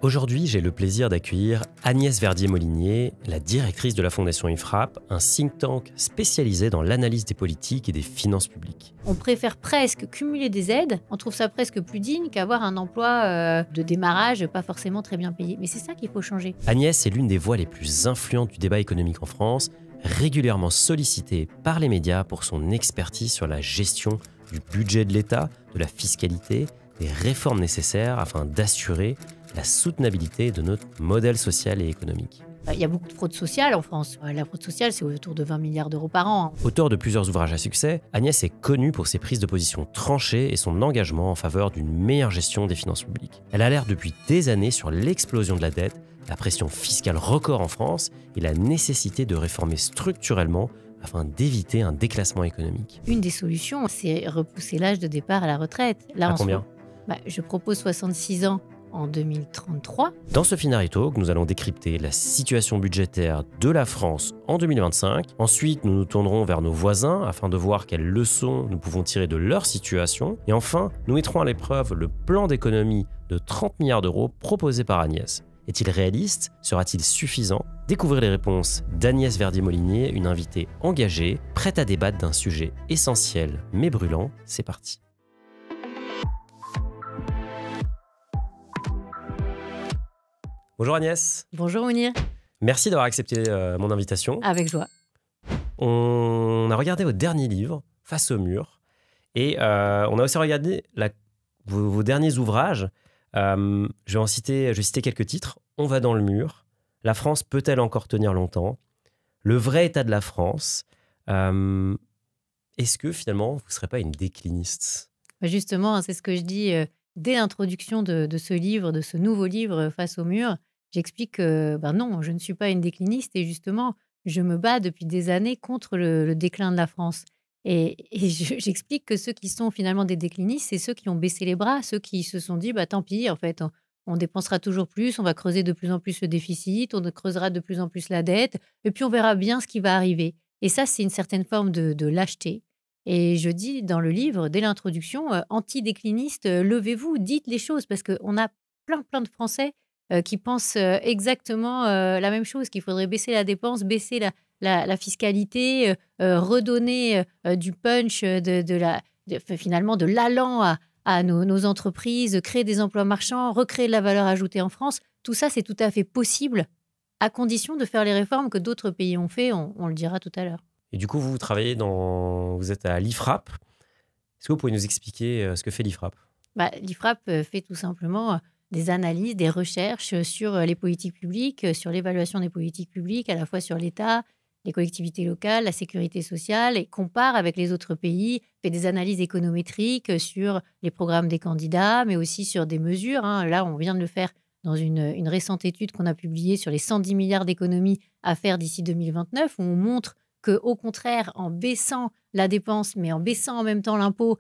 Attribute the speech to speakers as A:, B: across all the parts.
A: Aujourd'hui, j'ai le plaisir d'accueillir Agnès Verdier-Molinier, la directrice de la Fondation IFRAP, un think tank spécialisé dans l'analyse des politiques et des finances publiques.
B: On préfère presque cumuler des aides, on trouve ça presque plus digne qu'avoir un emploi de démarrage pas forcément très bien payé. Mais c'est ça qu'il faut changer.
A: Agnès est l'une des voix les plus influentes du débat économique en France, régulièrement sollicitée par les médias pour son expertise sur la gestion du budget de l'État, de la fiscalité, des réformes nécessaires afin d'assurer la soutenabilité de notre modèle social et économique.
B: Il y a beaucoup de fraude sociale en France. La fraude sociale, c'est autour de 20 milliards d'euros par an.
A: Auteur de plusieurs ouvrages à succès, Agnès est connue pour ses prises de position tranchées et son engagement en faveur d'une meilleure gestion des finances publiques. Elle alerte depuis des années sur l'explosion de la dette, la pression fiscale record en France et la nécessité de réformer structurellement afin d'éviter un déclassement économique.
B: Une des solutions, c'est repousser l'âge de départ à la retraite. Là,
A: À combien ?
B: Je propose 66 ans en 2033.
A: Dans ce Finary Talk, nous allons décrypter la situation budgétaire de la France en 2025. Ensuite, nous nous tournerons vers nos voisins afin de voir quelles leçons nous pouvons tirer de leur situation. Et enfin, nous mettrons à l'épreuve le plan d'économie de 30 milliards d'euros proposé par Agnès. Est-il réaliste ? Sera-t-il suffisant ? Découvrez les réponses d'Agnès Verdier-Molinier, une invitée engagée, prête à débattre d'un sujet essentiel mais brûlant. C'est parti. Bonjour Agnès.
B: Bonjour Mounir.
A: Merci d'avoir accepté mon invitation.
B: Avec joie.
A: On a regardé votre dernier livre, Face au mur, et on a aussi regardé vos derniers ouvrages. Je vais citer quelques titres. On va dans le mur. La France peut-elle encore tenir longtemps ? Le vrai état de la France. Est-ce que finalement, vous ne serez pas une décliniste ?
B: Justement, c'est ce que je dis dès l'introduction de ce livre, de ce nouveau livre, Face au mur. J'explique que non, je ne suis pas une décliniste et justement, je me bats depuis des années contre le déclin de la France. Et j'explique que ceux qui sont finalement des déclinistes, c'est ceux qui ont baissé les bras, ceux qui se sont dit tant pis, en fait, on dépensera toujours plus, on va creuser de plus en plus le déficit, on creusera de plus en plus la dette, et puis on verra bien ce qui va arriver. Et ça, c'est une certaine forme de lâcheté. Et je dis dans le livre, dès l'introduction, anti-décliniste, levez-vous, dites les choses, parce qu'on a plein de Français qui pensent exactement la même chose, qu'il faudrait baisser la dépense, baisser la fiscalité, redonner du punch, finalement de l'allant à nos entreprises, créer des emplois marchands, recréer de la valeur ajoutée en France. Tout ça, c'est tout à fait possible, à condition de faire les réformes que d'autres pays ont fait, on le dira tout à l'heure.
A: Et du coup, vous êtes à l'IFRAP. Est-ce que vous pouvez nous expliquer ce que fait l'IFRAP ?
B: L'IFRAP fait tout simplement des analyses, des recherches sur les politiques publiques, sur l'évaluation des politiques publiques, à la fois sur l'État, les collectivités locales, la sécurité sociale, et compare avec les autres pays, fait des analyses économétriques sur les programmes des candidats, mais aussi sur des mesures. Là, on vient de le faire dans une récente étude qu'on a publiée sur les 110 milliards d'économies à faire d'ici 2029, où on montre qu'au contraire, en baissant la dépense, mais en baissant en même temps l'impôt,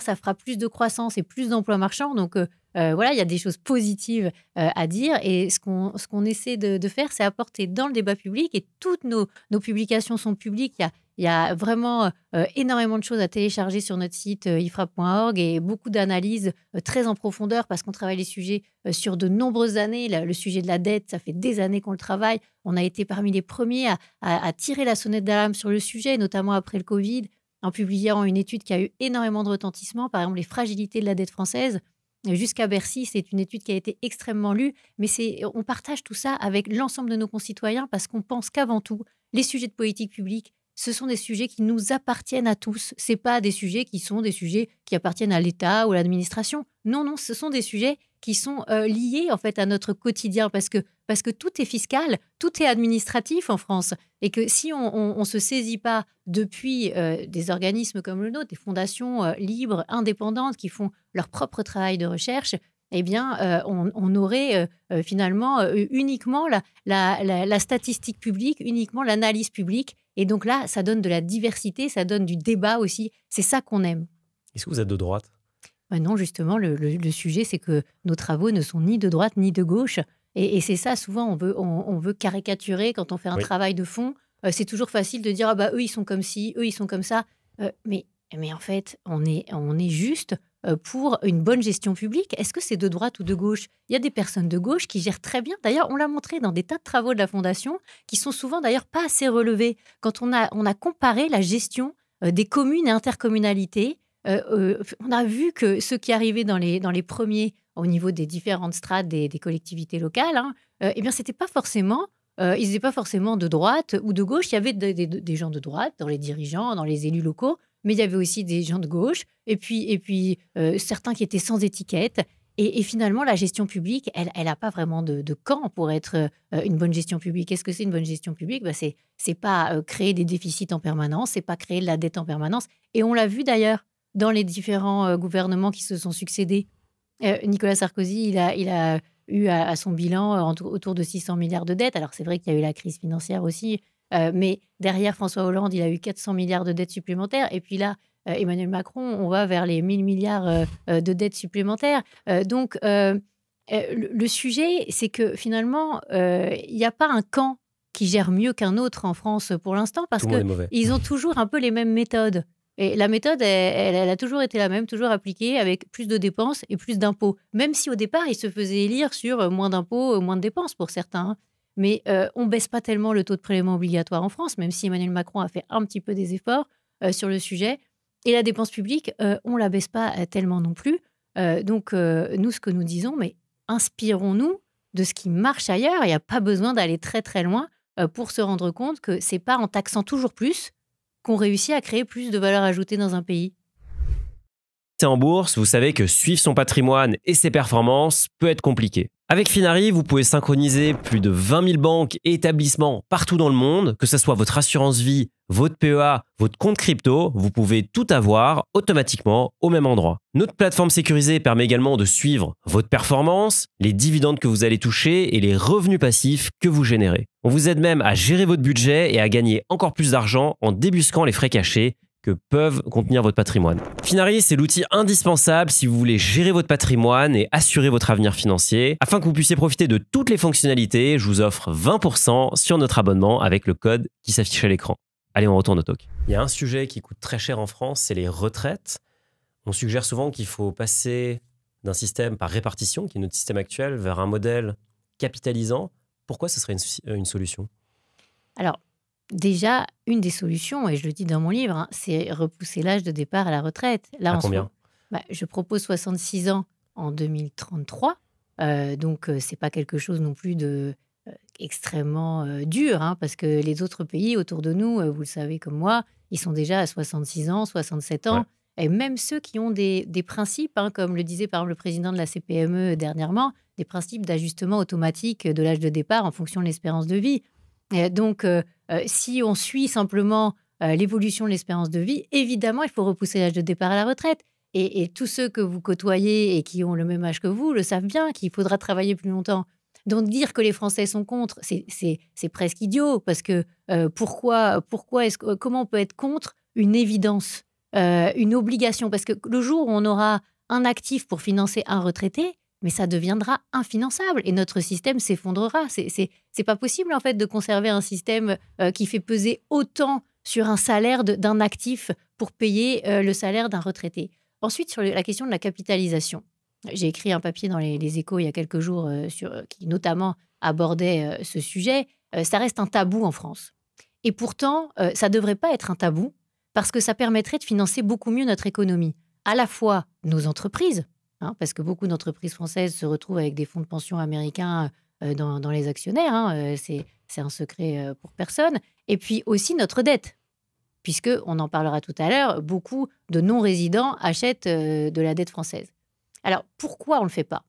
B: ça fera plus de croissance et plus d'emplois marchands. Donc, il y a des choses positives à dire. Et ce qu'on essaie de faire, c'est apporter dans le débat public, et toutes nos publications sont publiques. Il y a vraiment énormément de choses à télécharger sur notre site ifrap.org, et beaucoup d'analyses très en profondeur, parce qu'on travaille les sujets sur de nombreuses années. Le sujet de la dette, ça fait des années qu'on le travaille. On a été parmi les premiers à tirer la sonnette d'alarme sur le sujet, notamment après le Covid, en publiant une étude qui a eu énormément de retentissement, par exemple les fragilités de la dette française. Jusqu'à Bercy, c'est une étude qui a été extrêmement lue, mais on partage tout ça avec l'ensemble de nos concitoyens, parce qu'on pense qu'avant tout, les sujets de politique publique, ce sont des sujets qui nous appartiennent à tous. Ce n'est pas des sujets qui appartiennent à l'État ou à l'administration. Non, ce sont des sujets qui sont liés en fait à notre quotidien, parce que tout est fiscal, tout est administratif en France, et que si on ne se saisit pas depuis des organismes comme le nôtre, des fondations libres, indépendantes, qui font leur propre travail de recherche, on aurait finalement uniquement la statistique publique, uniquement l'analyse publique. Et donc là, ça donne de la diversité, ça donne du débat aussi. C'est ça qu'on aime.
A: Est-ce que vous êtes de droite ?
B: Non, justement, le sujet, c'est que nos travaux ne sont ni de droite ni de gauche. Et c'est ça, souvent, on veut caricaturer quand on fait un travail de fond. C'est toujours facile de dire eux, ils sont comme ci, eux, ils sont comme ça. Mais en fait, on est juste pour une bonne gestion publique. Est-ce que c'est de droite ou de gauche? Il y a des personnes de gauche qui gèrent très bien. D'ailleurs, on l'a montré dans des tas de travaux de la Fondation, qui sont souvent d'ailleurs pas assez relevés. Quand on a comparé la gestion des communes et intercommunalités, on a vu que ceux qui arrivaient dans les premiers au niveau des différentes strates des collectivités locales, eh bien, c'était pas forcément, ils n'étaient pas forcément de droite ou de gauche. Il y avait des gens de droite dans les dirigeants, dans les élus locaux, mais il y avait aussi des gens de gauche, et puis certains qui étaient sans étiquette. Et finalement, la gestion publique, elle n'a pas vraiment de camp pour être une bonne gestion publique. Qu'est-ce que c'est une bonne gestion publique? C'est pas créer des déficits en permanence, c'est pas créer de la dette en permanence. Et on l'a vu d'ailleurs dans les différents gouvernements qui se sont succédés. Nicolas Sarkozy, il a eu à son bilan autour de 600 milliards de dettes. Alors c'est vrai qu'il y a eu la crise financière aussi, mais derrière François Hollande, il a eu 400 milliards de dettes supplémentaires. Et puis là, Emmanuel Macron, on va vers les 1000 milliards de dettes supplémentaires. Donc, le sujet, c'est que finalement, il n'y a pas un camp qui gère mieux qu'un autre en France pour l'instant, parce
A: Tout le monde est mauvais.
B: qu'ils ont toujours un peu les mêmes méthodes. Et la méthode, elle a toujours été la même, toujours appliquée avec plus de dépenses et plus d'impôts. Même si au départ, ils se faisaient élire sur moins d'impôts, moins de dépenses pour certains. Mais on ne baisse pas tellement le taux de prélèvement obligatoire en France, même si Emmanuel Macron a fait un petit peu des efforts sur le sujet. Et la dépense publique, on ne la baisse pas tellement non plus. Donc, nous, ce que nous disons, mais inspirons-nous de ce qui marche ailleurs. Il n'y a pas besoin d'aller très, très loin pour se rendre compte que ce n'est pas en taxant toujours plus qu'on réussit à créer plus de valeur ajoutée dans un pays.
A: En bourse, vous savez que suivre son patrimoine et ses performances peut être compliqué. Avec Finari, vous pouvez synchroniser plus de 20 000 banques et établissements partout dans le monde, que ce soit votre assurance vie, votre PEA, votre compte crypto, vous pouvez tout avoir automatiquement au même endroit. Notre plateforme sécurisée permet également de suivre votre performance, les dividendes que vous allez toucher et les revenus passifs que vous générez. On vous aide même à gérer votre budget et à gagner encore plus d'argent en débusquant les frais cachés que peuvent contenir votre patrimoine. Finari, c'est l'outil indispensable si vous voulez gérer votre patrimoine et assurer votre avenir financier. Afin que vous puissiez profiter de toutes les fonctionnalités, je vous offre 20% sur notre abonnement avec le code qui s'affiche à l'écran. Allez, on retourne au talk. Il y a un sujet qui coûte très cher en France, c'est les retraites. On suggère souvent qu'il faut passer d'un système par répartition, qui est notre système actuel, vers un modèle capitalisant. Pourquoi ce serait une solution?
B: Alors, déjà, une des solutions, et je le dis dans mon livre, c'est repousser l'âge de départ à la retraite. Là,
A: à combien?
B: Je propose 66 ans en 2033. Donc, ce n'est pas quelque chose non plus de extrêmement dur, parce que les autres pays autour de nous, vous le savez comme moi, ils sont déjà à 66 ans, 67 ans. Ouais. Et même ceux qui ont des principes, comme le disait par exemple le président de la CPME dernièrement, des principes d'ajustement automatique de l'âge de départ en fonction de l'espérance de vie. Donc, si on suit simplement l'évolution de l'espérance de vie, évidemment, il faut repousser l'âge de départ à la retraite. Et tous ceux que vous côtoyez et qui ont le même âge que vous le savent bien qu'il faudra travailler plus longtemps. Donc, dire que les Français sont contre, c'est presque idiot, parce que comment on peut être contre une évidence, une obligation? Parce que le jour où on aura un actif pour financer un retraité, mais ça deviendra infinançable et notre système s'effondrera. C'est pas possible, en fait, de conserver un système qui fait peser autant sur un salaire d'un actif pour payer le salaire d'un retraité. Ensuite, sur la question de la capitalisation, j'ai écrit un papier dans les Échos il y a quelques jours qui notamment abordait ce sujet. Ça reste un tabou en France. Et pourtant, ça ne devrait pas être un tabou parce que ça permettrait de financer beaucoup mieux notre économie. À la fois nos entreprises, parce que beaucoup d'entreprises françaises se retrouvent avec des fonds de pension américains dans les actionnaires. C'est un secret pour personne. Et puis aussi notre dette, puisqu'on en parlera tout à l'heure, beaucoup de non-résidents achètent de la dette française. Alors, pourquoi on ne le fait pas?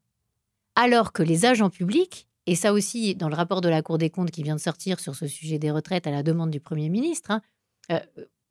B: Alors que les agents publics, et ça aussi dans le rapport de la Cour des comptes qui vient de sortir sur ce sujet des retraites à la demande du Premier ministre,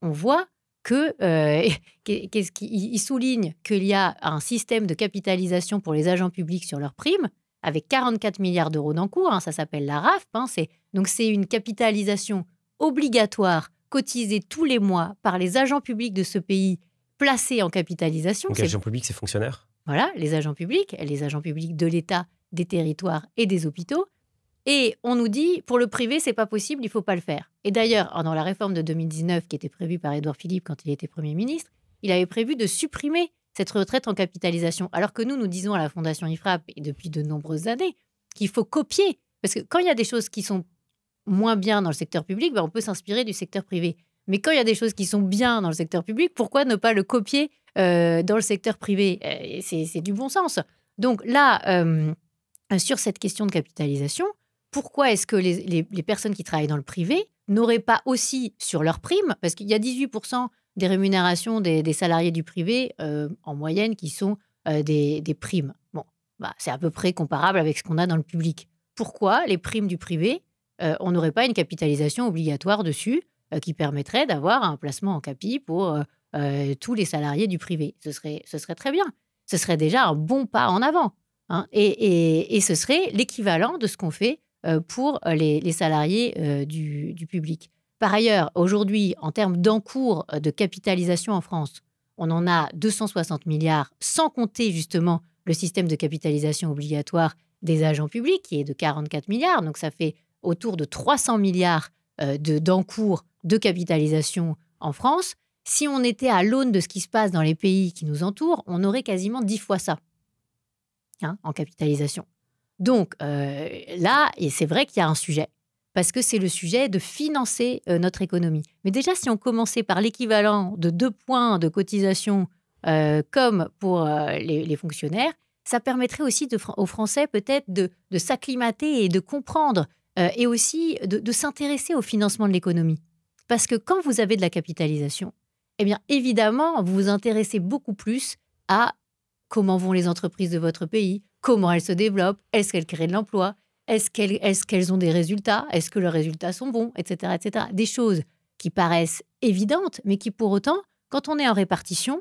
B: on voit il souligne qu'il y a un système de capitalisation pour les agents publics sur leurs primes, avec 44 milliards d'euros d'encours, ça s'appelle la RAFP. Donc c'est une capitalisation obligatoire, cotisée tous les mois par les agents publics de ce pays, placés en capitalisation.
A: Donc les agents publics, c'est fonctionnaires?
B: Voilà, les agents publics de l'État, des territoires et des hôpitaux. Et on nous dit, pour le privé, c'est pas possible, il faut pas le faire. Et d'ailleurs, dans la réforme de 2019, qui était prévue par Édouard Philippe quand il était Premier ministre, il avait prévu de supprimer cette retraite en capitalisation. Alors que nous disons à la Fondation IFRAP, et depuis de nombreuses années, qu'il faut copier. Parce que quand il y a des choses qui sont moins bien dans le secteur public, on peut s'inspirer du secteur privé. Mais quand il y a des choses qui sont bien dans le secteur public, pourquoi ne pas le copier dans le secteur privé? C'est du bon sens. Donc là, sur cette question de capitalisation, pourquoi est-ce que les personnes qui travaillent dans le privé n'auraient pas aussi sur leurs primes, parce qu'il y a 18% des rémunérations des salariés du privé en moyenne qui sont des primes. Bon, c'est à peu près comparable avec ce qu'on a dans le public. Pourquoi les primes du privé, on n'aurait pas une capitalisation obligatoire dessus qui permettrait d'avoir un placement en capi pour tous les salariés du privé? Ce serait très bien. Ce serait déjà un bon pas en avant. Hein, et ce serait l'équivalent de ce qu'on fait pour les salariés du public. Par ailleurs, aujourd'hui, en termes d'encours de capitalisation en France, on en a 260 milliards, sans compter justement le système de capitalisation obligatoire des agents publics, qui est de 44 milliards. Donc, ça fait autour de 300 milliards d'encours de capitalisation en France. Si on était à l'aune de ce qui se passe dans les pays qui nous entourent, on aurait quasiment 10 fois ça en capitalisation. Donc, là, et c'est vrai qu'il y a un sujet, parce que c'est le sujet de financer notre économie. Mais déjà, si on commençait par l'équivalent de 2 points de cotisation comme pour les fonctionnaires, ça permettrait aussi aux Français peut-être de s'acclimater et de comprendre et aussi de s'intéresser au financement de l'économie. Parce que quand vous avez de la capitalisation, eh bien évidemment, vous vous intéressez beaucoup plus à comment vont les entreprises de votre pays, comment elles se développent, est-ce qu'elles créent de l'emploi, est-ce qu'elles ont des résultats, est-ce que leurs résultats sont bons, etc., etc. Des choses qui paraissent évidentes, mais qui pour autant, quand on est en répartition,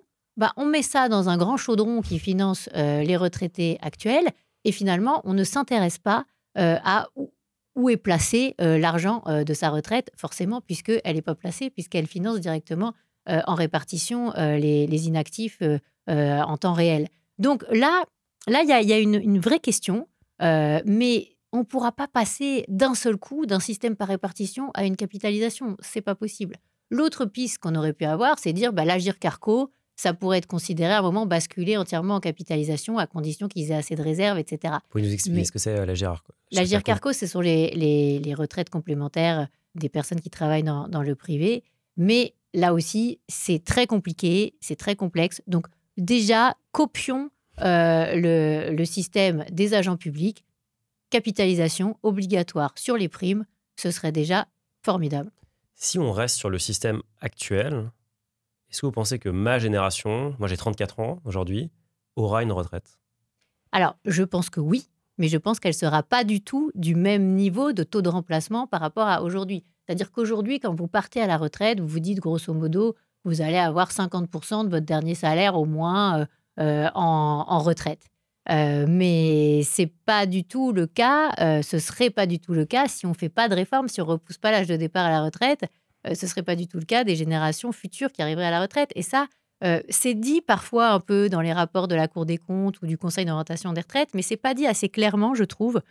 B: on met ça dans un grand chaudron qui finance les retraités actuels et finalement, on ne s'intéresse pas à où est placé l'argent de sa retraite, forcément, puisqu'elle n'est pas placée, puisqu'elle finance directement en répartition les inactifs en temps réel. Donc là, il y a une vraie question, mais on ne pourra pas passer d'un seul coup d'un système par répartition à une capitalisation. Ce n'est pas possible. L'autre piste qu'on aurait pu avoir, c'est dire l'Agirc Arrco, ça pourrait être considéré à un moment basculer entièrement en capitalisation à condition qu'ils aient assez de réserves, etc.
A: Vous pouvez nous expliquer ce que c'est l'Agirc Arrco?
B: L'Agirc Arrco, ce sont les retraites complémentaires des personnes qui travaillent dans le privé. Mais là aussi, c'est très compliqué, c'est très complexe. Donc déjà, copions le système des agents publics, capitalisation obligatoire sur les primes, ce serait déjà formidable.
A: Si on reste sur le système actuel, est-ce que vous pensez que ma génération, moi j'ai 34 ans aujourd'hui, aura une retraite?
B: Alors, je pense que oui, mais je pense qu'elle ne sera pas du tout du même niveau de taux de remplacement par rapport à aujourd'hui. C'est-à-dire qu'aujourd'hui, quand vous partez à la retraite, vous vous dites grosso modo, vous allez avoir 50% de votre dernier salaire au moins en retraite. Mais ce n'est pas du tout le cas, ce ne serait pas du tout le cas si on ne fait pas de réforme, si on ne repousse pas l'âge de départ à la retraite. Ce ne serait pas du tout le cas des générations futures qui arriveraient à la retraite. Et ça, c'est dit parfois un peu dans les rapports de la Cour des comptes ou du Conseil d'orientation des retraites, mais ce n'est pas dit assez clairement, je trouve,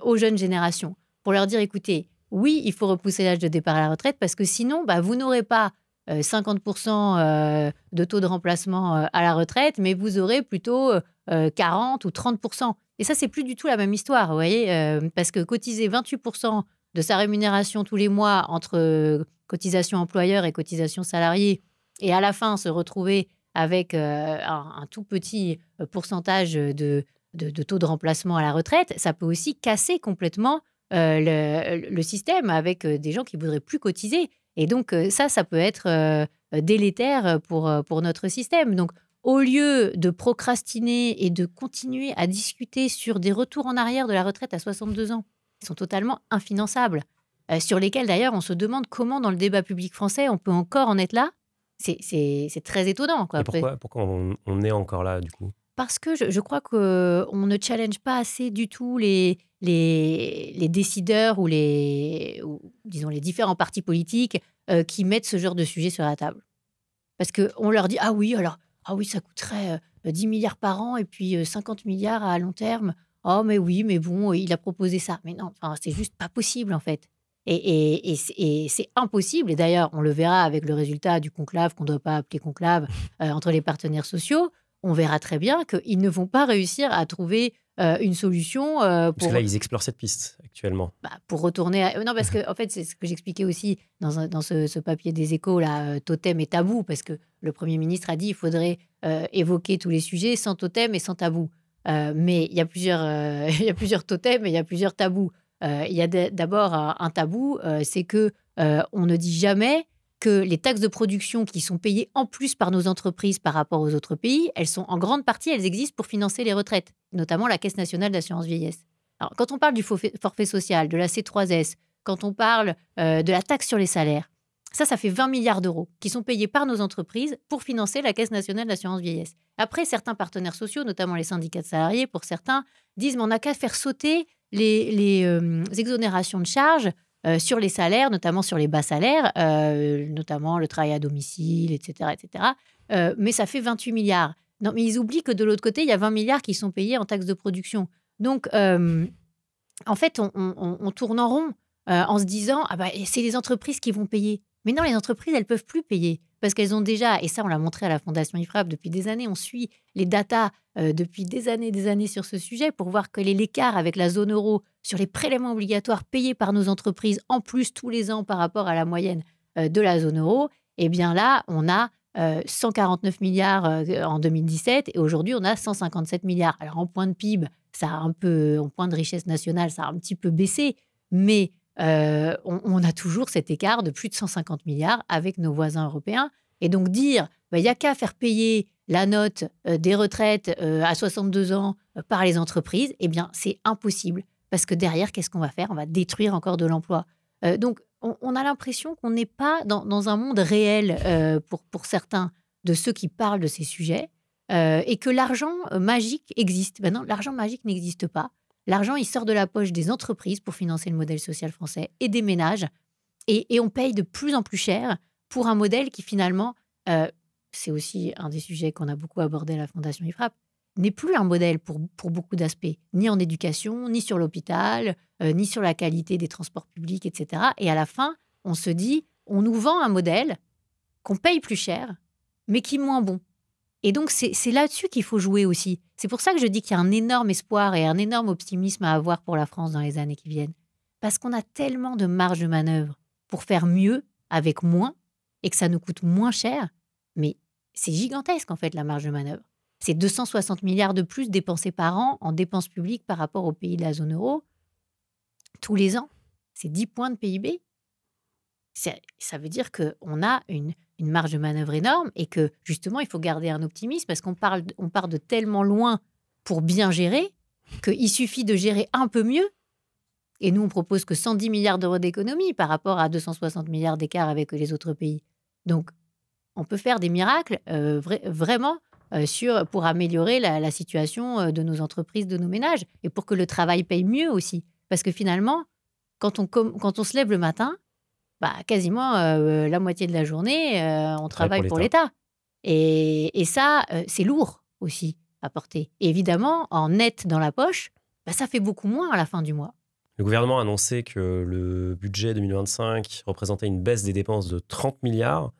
B: aux jeunes générations. Pour leur dire, écoutez, oui, il faut repousser l'âge de départ à la retraite parce que sinon, vous n'aurez pas 50% de taux de remplacement à la retraite, mais vous aurez plutôt 40 ou 30%. Et ça, c'est plus du tout la même histoire, vous voyez, parce que cotiser 28% de sa rémunération tous les mois entre cotisation employeur et cotisation salariée, et à la fin se retrouver avec un tout petit pourcentage de taux de remplacement à la retraite, ça peut aussi casser complètement le système avec des gens qui ne voudraient plus cotiser. Et donc ça peut être délétère pour notre système. Donc au lieu de procrastiner et de continuer à discuter sur des retours en arrière de la retraite à 62 ans, qui sont totalement infinançables, sur lesquels d'ailleurs on se demande comment dans le débat public français on peut encore en être là, c'est très étonnant. Quoi.
A: Et pourquoi on est encore là du coup?
B: Parce que je crois qu'on ne challenge pas assez du tout les décideurs ou disons les différents partis politiques qui mettent ce genre de sujet sur la table. Parce qu'on leur dit « Ah oui, ça coûterait 10 milliards par an et puis 50 milliards à long terme. Oh, mais oui, mais bon, il a proposé ça. » Mais non, c'est juste pas possible en fait. Et c'est impossible. Et d'ailleurs, on le verra avec le résultat du conclave, qu'on ne doit pas appeler conclave, entre les partenaires sociaux, on verra très bien qu'ils ne vont pas réussir à trouver une solution
A: Parce que là, ils explorent cette piste actuellement.
B: pour retourner à... Non, parce que en fait, c'est ce que j'expliquais aussi dans ce papier des Échos, là, totem et tabou, parce que le Premier ministre a dit qu'il faudrait évoquer tous les sujets sans totem et sans tabou. Mais il y a il y a plusieurs totems et il y a plusieurs tabous. Il y a d'abord un tabou, c'est que on ne dit jamais que les taxes de production qui sont payées en plus par nos entreprises par rapport aux autres pays, elles sont en grande partie, elles existent pour financer les retraites, notamment la Caisse nationale d'assurance vieillesse. Alors, quand on parle du forfait social, de la C3S, quand on parle de la taxe sur les salaires, ça fait 20 milliards d'euros qui sont payés par nos entreprises pour financer la Caisse nationale d'assurance vieillesse. Après, certains partenaires sociaux, notamment les syndicats de salariés, pour certains, disent mais on n'a qu'à faire sauter les exonérations de charges sur les salaires, notamment sur les bas salaires, notamment le travail à domicile, etc. etc. Mais ça fait 28 milliards. Non, mais ils oublient que de l'autre côté, il y a 20 milliards qui sont payés en taxes de production. Donc, en fait, on tourne en rond en se disant « Ah bah, c'est les entreprises qui vont payer ». Mais non, les entreprises, elles ne peuvent plus payer parce qu'elles ont déjà, et ça, on l'a montré à la Fondation IFRAP depuis des années, on suit les datas depuis des années sur ce sujet pour voir quel est l'écart avec la zone euro sur les prélèvements obligatoires payés par nos entreprises en plus tous les ans par rapport à la moyenne de la zone euro. Et bien là, on a 149 milliards en 2017 et aujourd'hui, on a 157 milliards. Alors, en point de PIB, ça a un peu, en point de richesse nationale, ça a un petit peu baissé, mais on a toujours cet écart de plus de 150 milliards avec nos voisins européens. Et donc dire, il n'y a qu'à faire payer la note des retraites à 62 ans par les entreprises, eh bien, c'est impossible. Parce que derrière, qu'est-ce qu'on va faire? On va détruire encore de l'emploi. Donc, on a l'impression qu'on n'est pas dans un monde réel pour certains de ceux qui parlent de ces sujets et que l'argent magique existe. Ben non, l'argent magique n'existe pas. L'argent, il sort de la poche des entreprises pour financer le modèle social français et des ménages. Et on paye de plus en plus cher pour un modèle qui finalement, c'est aussi un des sujets qu'on a beaucoup abordé à la Fondation IFRAP, n'est plus un modèle pour beaucoup d'aspects, ni en éducation, ni sur l'hôpital, ni sur la qualité des transports publics, etc. Et à la fin, on se dit, on nous vend un modèle qu'on paye plus cher, mais qui est moins bon. Et donc, c'est là-dessus qu'il faut jouer aussi. C'est pour ça que je dis qu'il y a un énorme espoir et un énorme optimisme à avoir pour la France dans les années qui viennent. Parce qu'on a tellement de marge de manœuvre pour faire mieux avec moins et que ça nous coûte moins cher. Mais c'est gigantesque, en fait, la marge de manœuvre. C'est 260 milliards de plus dépensés par an en dépenses publiques par rapport aux pays de la zone euro. Tous les ans, c'est 10 points de PIB. Ça veut dire qu'on a une marge de manœuvre énorme et que, justement, il faut garder un optimisme parce qu'on part de tellement loin pour bien gérer qu'il suffit de gérer un peu mieux. Et nous, on propose que 110 milliards d'euros d'économie par rapport à 260 milliards d'écart avec les autres pays. Donc, on peut faire des miracles vraiment pour améliorer la situation de nos entreprises, de nos ménages et pour que le travail paye mieux aussi. Parce que finalement, quand on se lève le matin, quasiment la moitié de la journée, on travaille pour l'État. Et ça, c'est lourd aussi à porter. Et évidemment, en net dans la poche, ça fait beaucoup moins à la fin du mois.
A: Le gouvernement a annoncé que le budget 2025 représentait une baisse des dépenses de 30 milliards.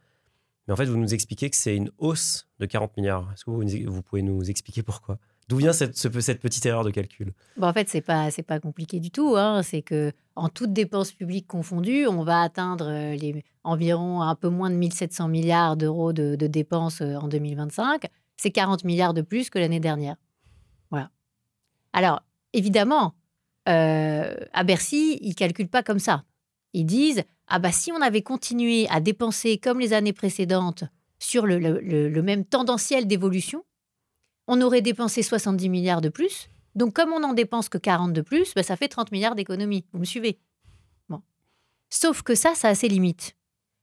A: Mais en fait, vous nous expliquez que c'est une hausse de 40 milliards. Est-ce que vous pouvez nous expliquer pourquoi? D'où vient cette petite erreur de calcul?
B: En fait, c'est pas compliqué du tout. C'est que en toutes dépenses publiques confondues, on va atteindre environ un peu moins de 1 700 milliards d'euros de dépenses en 2025. C'est 40 milliards de plus que l'année dernière. Voilà. Alors, évidemment, à Bercy, ils ne calculent pas comme ça. Ils disent si on avait continué à dépenser comme les années précédentes sur le même tendanciel d'évolution, on aurait dépensé 70 milliards de plus. Donc, comme on n'en dépense que 40 de plus, ça fait 30 milliards d'économies. Vous me suivez? Bon. Sauf que ça a ses limites.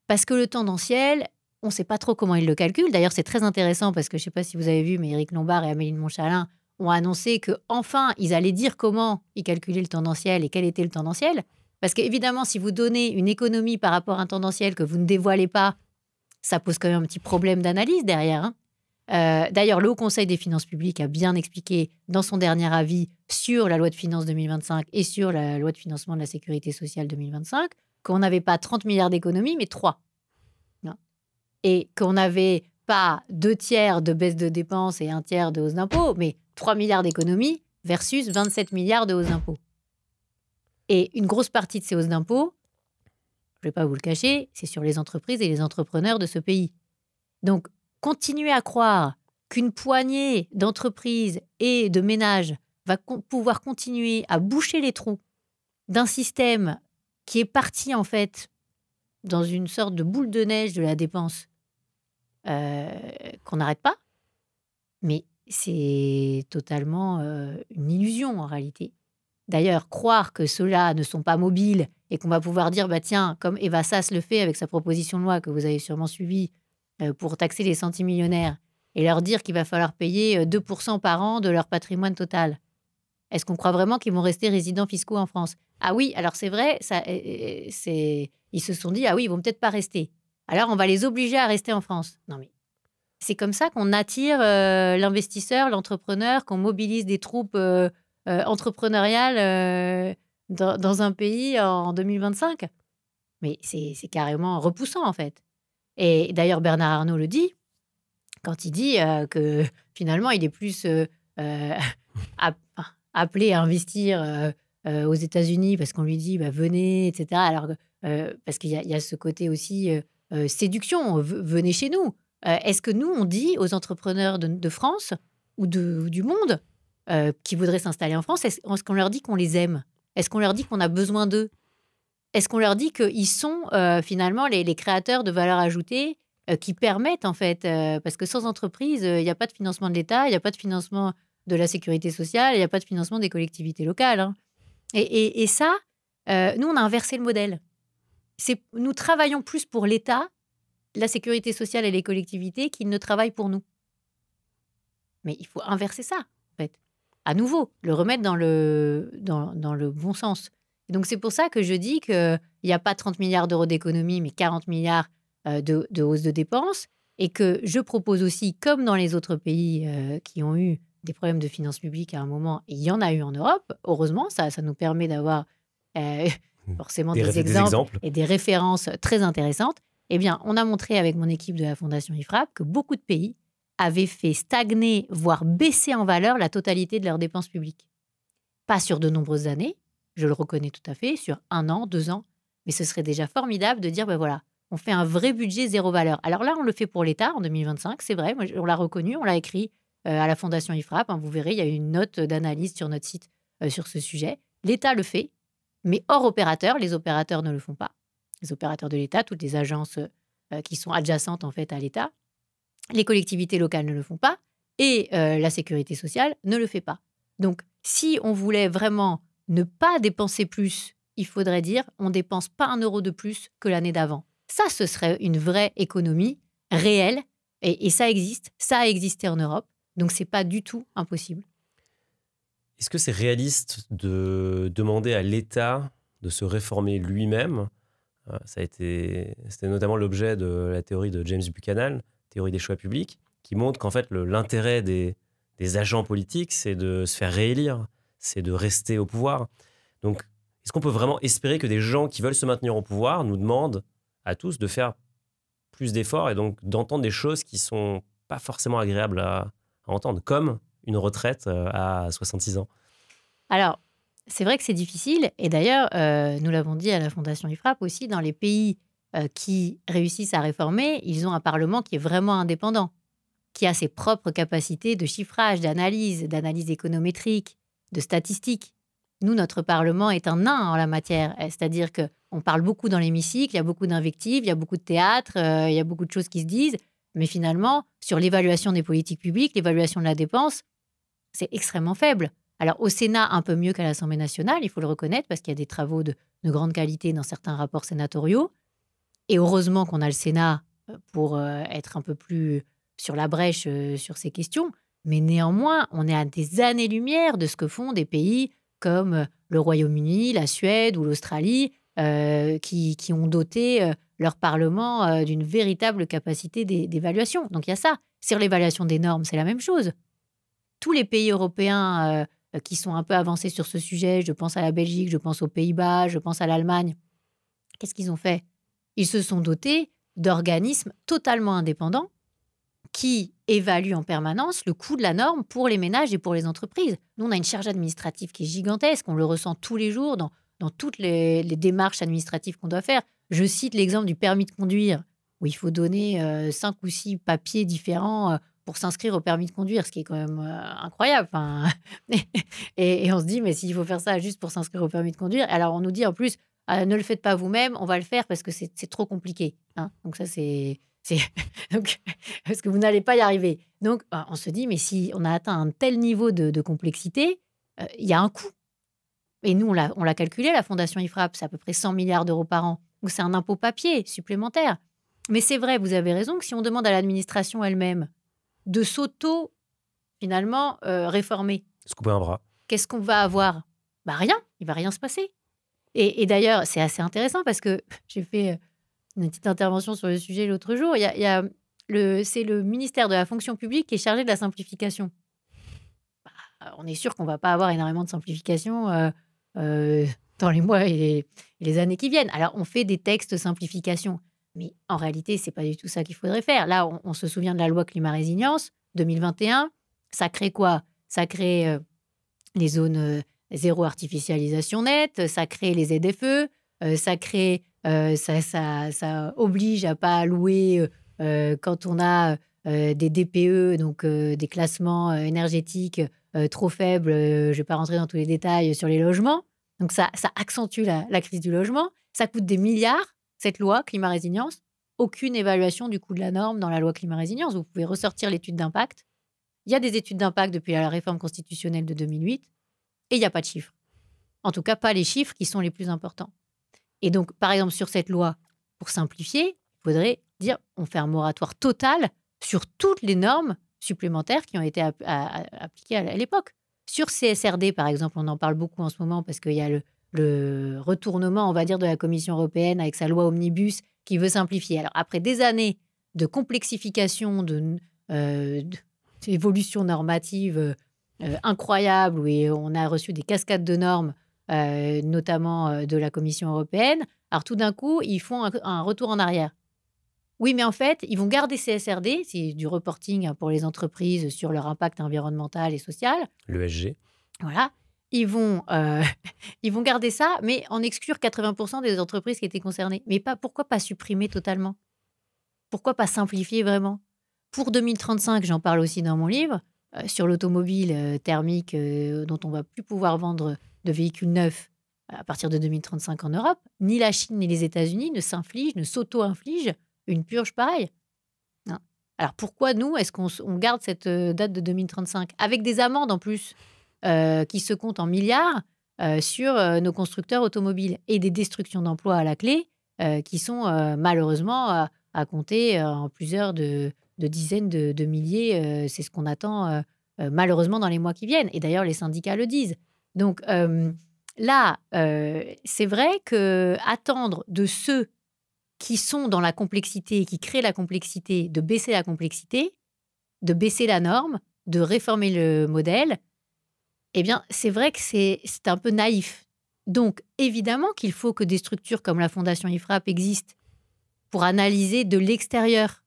B: Parce que le tendanciel, on ne sait pas trop comment ils le calculent. D'ailleurs, c'est très intéressant parce que je ne sais pas si vous avez vu, mais Éric Lombard et Amélie de Montchalin ont annoncé qu'enfin, ils allaient dire comment ils calculaient le tendanciel et quel était le tendanciel. Parce qu'évidemment, si vous donnez une économie par rapport à un tendanciel que vous ne dévoilez pas, ça pose quand même un petit problème d'analyse derrière. D'ailleurs, le Haut Conseil des finances publiques a bien expliqué dans son dernier avis sur la loi de finances 2025 et sur la loi de financement de la sécurité sociale 2025 qu'on n'avait pas 30 milliards d'économies, mais 3. Et qu'on avait pas 2 tiers de baisse de dépenses et 1 tiers de hausse d'impôts, mais 3 milliards d'économies versus 27 milliards de hausse d'impôts. Et une grosse partie de ces hausses d'impôts, je ne vais pas vous le cacher, c'est sur les entreprises et les entrepreneurs de ce pays. Donc, continuer à croire qu'une poignée d'entreprises et de ménages va pouvoir continuer à boucher les trous d'un système qui est parti, en fait, dans une sorte de boule de neige de la dépense qu'on n'arrête pas, mais c'est totalement une illusion, en réalité. D'ailleurs, croire que ceux-là ne sont pas mobiles et qu'on va pouvoir dire, bah tiens, comme Eva Sass le fait avec sa proposition de loi que vous avez sûrement suivie pour taxer les centimillionnaires et leur dire qu'il va falloir payer 2% par an de leur patrimoine total. Est-ce qu'on croit vraiment qu'ils vont rester résidents fiscaux en France? Ah oui, alors c'est vrai, ils se sont dit, ah oui, ils vont peut-être pas rester. Alors on va les obliger à rester en France. Non mais c'est comme ça qu'on attire l'investisseur, l'entrepreneur, qu'on mobilise des troupes entrepreneuriales dans un pays en 2025. Mais c'est carrément repoussant en fait. Et d'ailleurs Bernard Arnault le dit quand il dit que finalement il est plus appelé à investir aux États-Unis parce qu'on lui dit bah, venez, etc. Alors parce qu'il y a ce côté aussi séduction, venez chez nous. Est-ce que nous, on dit aux entrepreneurs de France ou du monde qui voudraient s'installer en France, est-ce qu'on leur dit qu'on les aime? Est-ce qu'on leur dit qu'on a besoin d'eux? Est-ce qu'on leur dit qu'ils sont finalement les créateurs de valeur ajoutée qui permettent en fait, parce que sans entreprise, il n'y a pas de financement de l'État, il n'y a pas de financement de la sécurité sociale, il n'y a pas de financement des collectivités locales. Hein. Et ça, nous, on a inversé le modèle. Nous travaillons plus pour l'État, la sécurité sociale et les collectivités qu'ils ne travaillent pour nous. Mais il faut inverser ça, en fait. À nouveau, le remettre dans le bon sens. Et donc, c'est pour ça que je dis qu'il n'y a pas 30 milliards d'euros d'économie, mais 40 milliards de hausse de dépenses. Et que je propose aussi, comme dans les autres pays qui ont eu des problèmes de finances publiques à un moment, et il y en a eu en Europe, heureusement, ça nous permet d'avoir forcément des exemples et des références très intéressantes. Eh bien, on a montré avec mon équipe de la Fondation IFRAP que beaucoup de pays avaient fait stagner, voire baisser en valeur la totalité de leurs dépenses publiques. Pas sur de nombreuses années, je le reconnais tout à fait, sur 1 an, 2 ans, mais ce serait déjà formidable de dire, ben voilà, on fait un vrai budget zéro valeur. Alors là, on le fait pour l'État en 2025, c'est vrai, on l'a reconnu, on l'a écrit à la Fondation IFRAP, hein, vous verrez, il y a une note d'analyse sur notre site sur ce sujet. L'État le fait, mais hors opérateur, les opérateurs ne le font pas. Les opérateurs de l'État, toutes les agences qui sont adjacentes en fait à l'État, les collectivités locales ne le font pas et la sécurité sociale ne le fait pas. Donc, si on voulait vraiment ne pas dépenser plus, il faudrait dire on dépense pas 1 euro de plus que l'année d'avant. Ça, ce serait une vraie économie réelle et ça existe, ça a existé en Europe, donc c'est pas du tout impossible.
A: Est-ce que c'est réaliste de demander à l'État de se réformer lui-même? C'était notamment l'objet de la théorie de James Buchanan, théorie des choix publics, qui montre qu'en fait l'intérêt des agents politiques, c'est de se faire réélire, c'est de rester au pouvoir. Donc, est-ce qu'on peut vraiment espérer que des gens qui veulent se maintenir au pouvoir nous demandent à tous de faire plus d'efforts et donc d'entendre des choses qui ne sont pas forcément agréables à entendre, comme une retraite à 66 ans?
B: Alors, c'est vrai que c'est difficile. Et d'ailleurs, nous l'avons dit à la Fondation IFRAP aussi, dans les pays qui réussissent à réformer, ils ont un Parlement qui est vraiment indépendant, qui a ses propres capacités de chiffrage, d'analyse économétrique, de statistiques. Nous, notre Parlement est un nain en la matière. C'est-à-dire qu'on parle beaucoup dans l'hémicycle, il y a beaucoup d'invectives, il y a beaucoup de théâtre, il y a beaucoup de choses qui se disent. Mais finalement, sur l'évaluation des politiques publiques, l'évaluation de la dépense, c'est extrêmement faible. Alors, au Sénat, un peu mieux qu'à l'Assemblée nationale, il faut le reconnaître, parce qu'il y a des travaux de grande qualité dans certains rapports sénatoriaux. Et heureusement qu'on a le Sénat pour être un peu plus sur la brèche sur ces questions. Mais néanmoins, on est à des années-lumière de ce que font des pays comme le Royaume-Uni, la Suède ou l'Australie, qui ont doté leur Parlement d'une véritable capacité d'évaluation. Donc, il y a ça. Sur l'évaluation des normes, c'est la même chose. Tous les pays européens qui sont un peu avancés sur ce sujet, je pense à la Belgique, je pense aux Pays-Bas, je pense à l'Allemagne, qu'est-ce qu'ils ont fait? Ils se sont dotés d'organismes totalement indépendants qui évalue en permanence le coût de la norme pour les ménages et pour les entreprises. Nous, on a une charge administrative qui est gigantesque, on le ressent tous les jours dans toutes les démarches administratives qu'on doit faire. Je cite l'exemple du permis de conduire, où il faut donner 5 ou 6 papiers différents pour s'inscrire au permis de conduire, ce qui est quand même incroyable. Enfin, et on se dit, mais s'il faut faire ça juste pour s'inscrire au permis de conduire, alors on nous dit en plus, ne le faites pas vous-même, on va le faire parce que c'est trop compliqué. Hein. Donc ça, c'est donc, parce que vous n'allez pas y arriver. Donc, on se dit, mais si on a atteint un tel niveau de complexité, il y a un coût. Et nous, on l'a calculé, la Fondation IFRAP, c'est à peu près 100 milliards d'euros par an. Donc, c'est un impôt papier supplémentaire. Mais c'est vrai, vous avez raison, que si on demande à l'administration elle-même de finalement, réformer,
A: Se couper un bras.
B: qu'est-ce qu'on va avoir? Rien, il va rien se passer. Et d'ailleurs, c'est assez intéressant parce que j'ai fait une petite intervention sur le sujet l'autre jour. C'est le ministère de la fonction publique qui est chargé de la simplification. On est sûr qu'on ne va pas avoir énormément de simplification dans les mois et les années qui viennent. Alors, on fait des textes simplification, mais en réalité, ce n'est pas du tout ça qu'il faudrait faire. Là, on se souvient de la loi climat-résilience 2021. Ça crée quoi? Ça crée les zones zéro artificialisation nette, ça crée les ZFE, ça oblige à pas louer quand on a des DPE, donc des classements énergétiques trop faibles. Je ne vais pas rentrer dans tous les détails sur les logements. Donc ça accentue la crise du logement. Ça coûte des milliards, cette loi climat-résilience. Aucune évaluation du coût de la norme dans la loi climat-résilience. Vous pouvez ressortir l'étude d'impact. Il y a des études d'impact depuis la réforme constitutionnelle de 2008 et il n'y a pas de chiffres. En tout cas, pas les chiffres qui sont les plus importants. Et donc, par exemple, sur cette loi, pour simplifier, il faudrait dire on fait un moratoire total sur toutes les normes supplémentaires qui ont été appliquées à l'époque. Sur CSRD, par exemple, on en parle beaucoup en ce moment parce qu'il y a le retournement, on va dire, de la Commission européenne avec sa loi Omnibus qui veut simplifier. Alors, après des années de complexification, d'évolution normative incroyable, où on a reçu des cascades de normes, notamment de la Commission européenne, alors tout d'un coup, ils font un retour en arrière. Oui, mais en fait, ils vont garder CSRD, c'est du reporting pour les entreprises sur leur impact environnemental et social.
A: L'ESG.
B: Voilà. Ils vont garder ça, mais en exclure 80% des entreprises qui étaient concernées. Mais pourquoi pas supprimer totalement? Pourquoi pas simplifier vraiment? Pour 2035, j'en parle aussi dans mon livre, sur l'automobile thermique dont on ne va plus pouvoir vendre de véhicules neufs à partir de 2035 en Europe, ni la Chine ni les États-Unis ne s'auto-infligent une purge pareille. Non. Alors pourquoi nous, est-ce qu'on garde cette date de 2035 avec des amendes en plus qui se comptent en milliards sur nos constructeurs automobiles et des destructions d'emplois à la clé qui sont malheureusement à compter en plusieurs de dizaines de milliers. C'est ce qu'on attend malheureusement dans les mois qui viennent. Et d'ailleurs, les syndicats le disent. Donc là, c'est vrai qu'attendre de ceux qui sont dans la complexité, qui créent la complexité, de baisser la complexité, de baisser la norme, de réformer le modèle, eh bien, c'est vrai que c'est un peu naïf. Donc, évidemment qu'il faut que des structures comme la Fondation IFRAP existent pour analyser de l'extérieur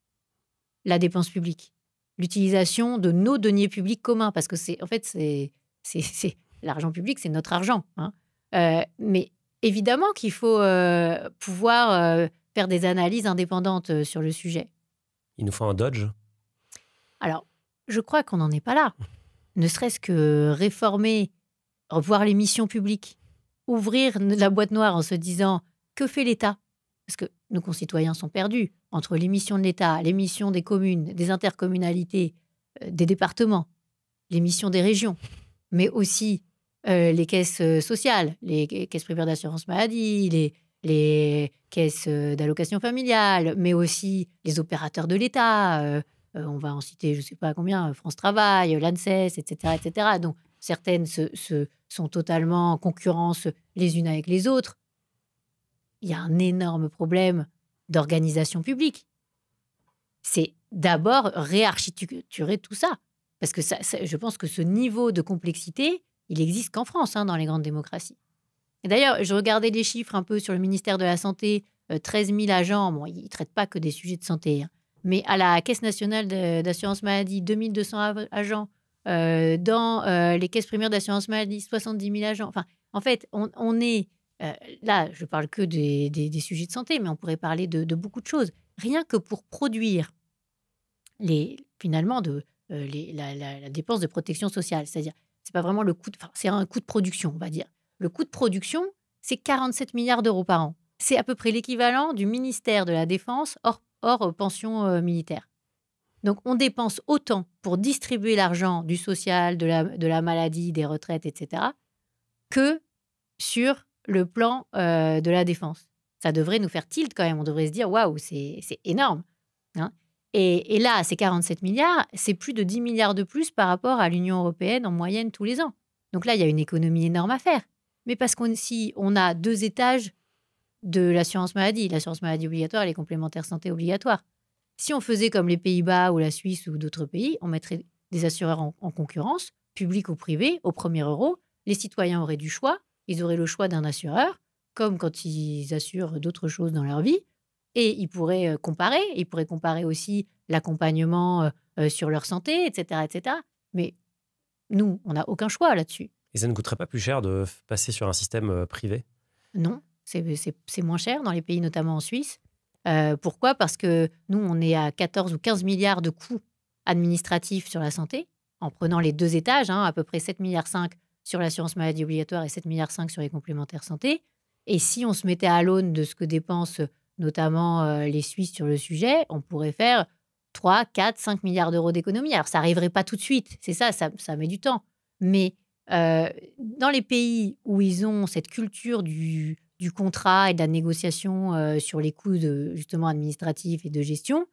B: la dépense publique, l'utilisation de nos deniers publics communs, parce que c'est l'argent public, c'est notre argent. Hein. Mais évidemment qu'il faut pouvoir faire des analyses indépendantes sur le sujet.
A: Il nous faut un Dodge?
B: Alors, je crois qu'on n'en est pas là. Ne serait-ce que réformer, revoir les missions publiques, ouvrir la boîte noire en se disant que fait l'État? Parce que nos concitoyens sont perdus entre les missions de l'État, les missions des communes, des intercommunalités, des départements, les missions des régions, mais aussi les caisses sociales, les caisses primaires d'assurance maladie, les caisses d'allocation familiale, mais aussi les opérateurs de l'État. On va en citer, je ne sais pas combien, France Travail, l'ANSES, etc., etc. Donc, certaines sont totalement en concurrence les unes avec les autres. Il y a un énorme problème d'organisation publique. C'est d'abord réarchitecturer tout ça. Parce que je pense que ce niveau de complexité, il existe qu'en France, dans les grandes démocraties. Et d'ailleurs, je regardais les chiffres un peu sur le ministère de la Santé, 13 000 agents. Bon, ils ne traitent pas que des sujets de santé. Mais à la Caisse nationale d'assurance maladie, 2200 agents. Dans les caisses primaires d'assurance maladie, 70 000 agents. Enfin, en fait, on est... là, je parle que des sujets de santé, mais on pourrait parler de beaucoup de choses. Rien que pour produire finalement la dépense de protection sociale. C'est-à-dire, c'est pas vraiment le coût, c'est un coût de production, on va dire. Le coût de production, c'est 47 milliards d'euros par an. C'est à peu près l'équivalent du ministère de la Défense hors pension militaire. Donc, on dépense autant pour distribuer l'argent du social, de la maladie, des retraites, etc., que sur le plan de la défense. Ça devrait nous faire tilt quand même. On devrait se dire, waouh, c'est énorme. Hein. Et là, ces 47 milliards, c'est plus de 10 milliards de plus par rapport à l'Union européenne en moyenne tous les ans. Donc là, il y a une économie énorme à faire. Mais parce qu'on a 2 étages de l'assurance maladie obligatoire et les complémentaires santé obligatoires. Si on faisait comme les Pays-Bas ou la Suisse ou d'autres pays, on mettrait des assureurs en concurrence, public ou privé, au premier euro. Les citoyens auraient du choix. Ils auraient le choix d'un assureur, comme quand ils assurent d'autres choses dans leur vie. Et ils pourraient comparer. Ils pourraient comparer aussi l'accompagnement sur leur santé, etc., etc. Mais nous, on n'a aucun choix là-dessus.
A: Et ça ne coûterait pas plus cher de passer sur un système privé?
B: Non, c'est moins cher dans les pays, notamment en Suisse. Pourquoi? Parce que nous, on est à 14 ou 15 milliards de coûts administratifs sur la santé, en prenant les 2 étages, à peu près 7,5 milliards sur l'assurance maladie obligatoire et 7,5 milliards sur les complémentaires santé. Et si on se mettait à l'aune de ce que dépensent notamment les Suisses sur le sujet, on pourrait faire 3, 4, 5 milliards d'euros d'économie. Alors, ça n'arriverait pas tout de suite, c'est ça met du temps. Mais dans les pays où ils ont cette culture du contrat et de la négociation sur les coûts justement administratifs et de gestion,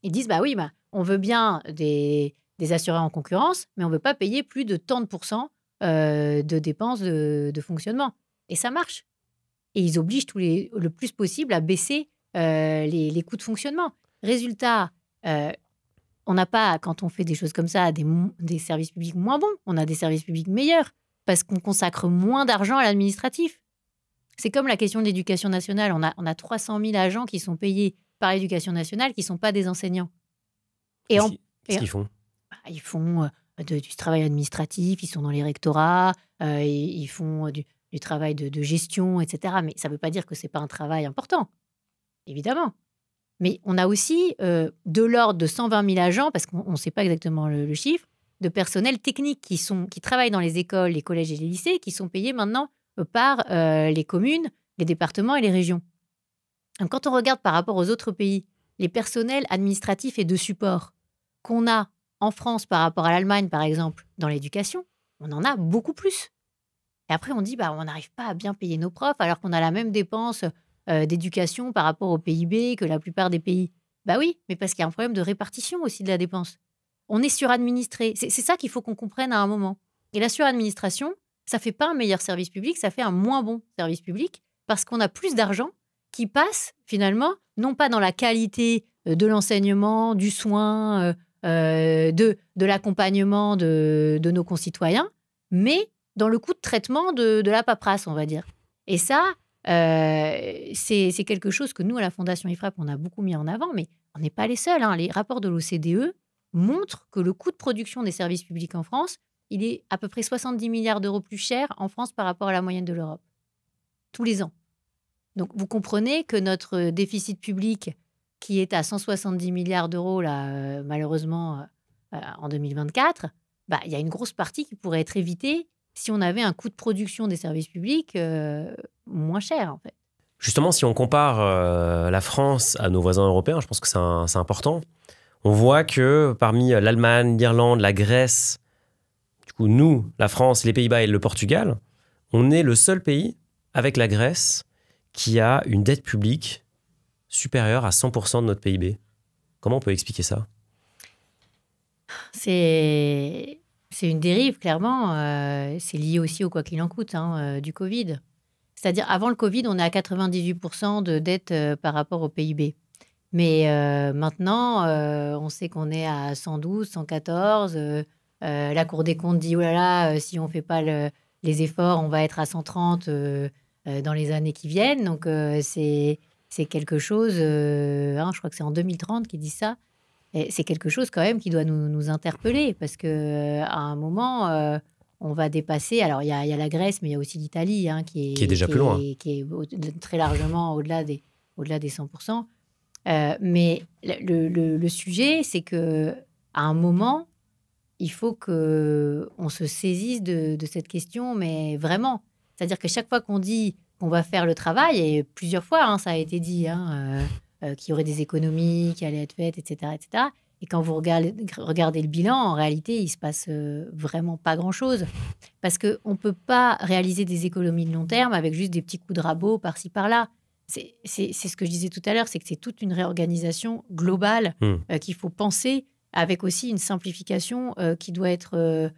B: ils disent, bah oui, on veut bien des assureurs en concurrence, mais on ne veut pas payer plus de tant de pourcents de dépenses de fonctionnement. Et ça marche. Et ils obligent le plus possible à baisser les coûts de fonctionnement. Résultat, on n'a pas, quand on fait des choses comme ça, des services publics moins bons. On a des services publics meilleurs parce qu'on consacre moins d'argent à l'administratif. C'est comme la question de l'éducation nationale. On a 300 000 agents qui sont payés par l'éducation nationale qui ne sont pas des enseignants.
A: Qu'est-ce qu'ils font?
B: Ils font du travail administratif, ils sont dans les rectorats, ils font du travail de gestion, etc. Mais ça ne veut pas dire que ce n'est pas un travail important, évidemment. Mais on a aussi de l'ordre de 120 000 agents, parce qu'on ne sait pas exactement le chiffre, de personnel technique qui travaillent dans les écoles, les collèges et les lycées, qui sont payés maintenant par les communes, les départements et les régions. Donc, quand on regarde par rapport aux autres pays, les personnels administratifs et de support qu'on a en France par rapport à l'Allemagne, par exemple, dans l'éducation, on en a beaucoup plus. Et après, on dit, on n'arrive pas à bien payer nos profs alors qu'on a la même dépense d'éducation par rapport au PIB que la plupart des pays. Bah oui, mais parce qu'il y a un problème de répartition aussi de la dépense. On est suradministré. C'est ça qu'il faut qu'on comprenne à un moment. Et la suradministration, ça ne fait pas un meilleur service public, ça fait un moins bon service public parce qu'on a plus d'argent qui passe finalement, non pas dans la qualité de l'enseignement, du soin, de l'accompagnement de nos concitoyens, mais dans le coût de traitement de la paperasse, on va dire. Et ça, c'est quelque chose que nous, à la Fondation IFRAP, on a beaucoup mis en avant, mais on n'est pas les seuls. Les rapports de l'OCDE montrent que le coût de production des services publics en France, il est à peu près 70 milliards d'euros plus cher en France par rapport à la moyenne de l'Europe, tous les ans. Donc, vous comprenez que notre déficit public, qui est à 170 milliards d'euros, là, malheureusement, en 2024, il y a une grosse partie qui pourrait être évitée si on avait un coût de production des services publics moins cher, en fait.
A: Justement, si on compare la France à nos voisins européens, je pense que c'est important. On voit que parmi l'Allemagne, l'Irlande, la Grèce, du coup, nous, la France, les Pays-Bas et le Portugal, on est le seul pays, avec la Grèce, qui a une dette publique supérieure à 100% de notre PIB. Comment on peut expliquer ça?
B: C'est une dérive, clairement. C'est lié aussi au quoi qu'il en coûte du Covid. C'est-à-dire, avant le Covid, on est à 98% de dette par rapport au PIB. Mais maintenant, on sait qu'on est à 112, 114. La Cour des comptes dit, oh là là, si on ne fait pas les efforts, on va être à 130 dans les années qui viennent. Donc, c'est c'est quelque chose, je crois que c'est en 2030 qu'ils disent ça, et c'est quelque chose quand même qui doit nous interpeller parce que à un moment, on va dépasser. Alors il y a la Grèce, mais il y a aussi l'Italie
A: Qui est déjà plus loin.
B: qui est très largement au-delà des 100%. Mais le sujet, c'est que à un moment, il faut que on se saisisse de cette question, mais vraiment. C'est-à-dire que chaque fois qu'on dit qu'on va faire le travail, et plusieurs fois, ça a été dit, qu'il y aurait des économies qui allaient être faites, etc., etc. Et quand vous regardez le bilan, en réalité, il se passe vraiment pas grand-chose. Parce qu'on ne peut pas réaliser des économies de long terme avec juste des petits coups de rabot par-ci, par-là. C'est ce que je disais tout à l'heure, c'est que c'est toute une réorganisation globale qu'il faut penser avec aussi une simplification qui doit être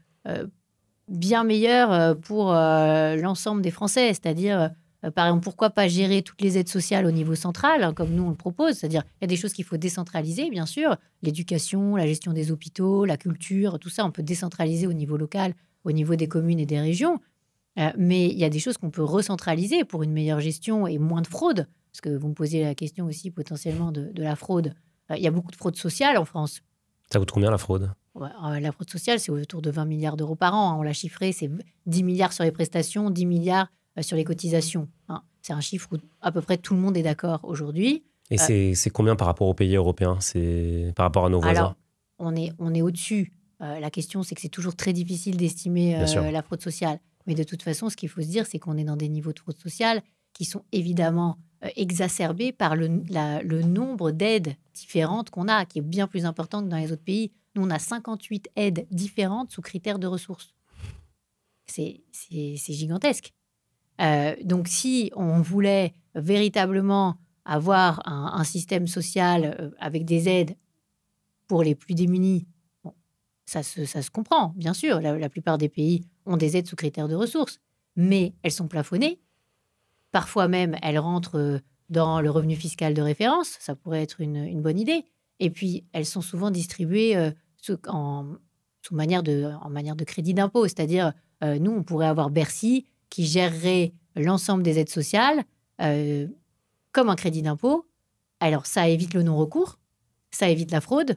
B: bien meilleure pour l'ensemble des Français. C'est-à-dire, par exemple, pourquoi pas gérer toutes les aides sociales au niveau central, comme nous on le propose. C'est-à-dire, il y a des choses qu'il faut décentraliser, bien sûr. L'éducation, la gestion des hôpitaux, la culture, tout ça, on peut décentraliser au niveau local, au niveau des communes et des régions. Mais il y a des choses qu'on peut recentraliser pour une meilleure gestion et moins de fraude. Parce que vous me posiez la question aussi potentiellement de la fraude. Il y a beaucoup de fraude sociale en France.
A: Ça coûte combien la fraude?
B: La fraude sociale, c'est autour de 20 milliards d'euros par an. On l'a chiffré, c'est 10 milliards sur les prestations, 10 milliards sur les cotisations. C'est un chiffre où à peu près tout le monde est d'accord aujourd'hui.
A: Et c'est combien par rapport aux pays européens? C'est par rapport à nos voisins?
B: Alors, on est au-dessus. La question, c'est que c'est toujours très difficile d'estimer la fraude sociale. Mais de toute façon, ce qu'il faut se dire, c'est qu'on est dans des niveaux de fraude sociale qui sont évidemment exacerbés par le nombre d'aides différentes qu'on a, qui est bien plus important que dans les autres pays. Nous, on a 58 aides différentes sous critères de ressources. C'est gigantesque. Donc, si on voulait véritablement avoir un système social avec des aides pour les plus démunis, ça se comprend, bien sûr. La plupart des pays ont des aides sous critères de ressources, mais elles sont plafonnées. Parfois même, elles rentrent dans le revenu fiscal de référence. Ça pourrait être une bonne idée. Et puis, elles sont souvent distribuées en manière de crédit d'impôt. C'est-à-dire, nous, on pourrait avoir Bercy qui gérerait l'ensemble des aides sociales comme un crédit d'impôt. Alors, ça évite le non-recours, ça évite la fraude.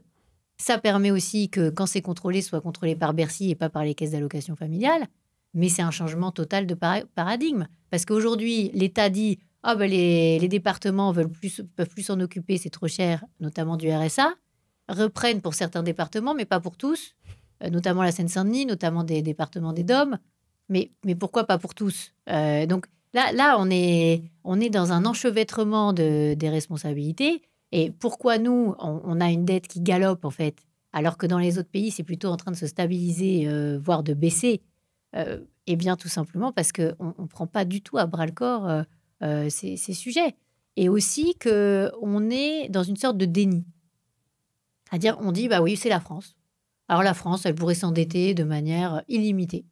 B: Ça permet aussi que, quand c'est contrôlé, soit contrôlé par Bercy et pas par les caisses d'allocation familiale. Mais c'est un changement total de paradigme. Parce qu'aujourd'hui, l'État dit les départements peuvent plus s'en occuper, c'est trop cher, notamment du RSA. Reprennent pour certains départements, mais pas pour tous, notamment la Seine-Saint-Denis, notamment des départements des DOM. Mais pourquoi pas pour tous? Donc là on est dans un enchevêtrement des responsabilités. Et pourquoi nous, on a une dette qui galope, en fait, alors que dans les autres pays, c'est plutôt en train de se stabiliser, voire de baisser? Eh bien, tout simplement parce qu'on ne prend pas du tout à bras-le-corps ces sujets. Et aussi qu'on est dans une sorte de déni. C'est-à-dire, on dit, oui, c'est la France. Alors la France, elle pourrait s'endetter de manière illimitée.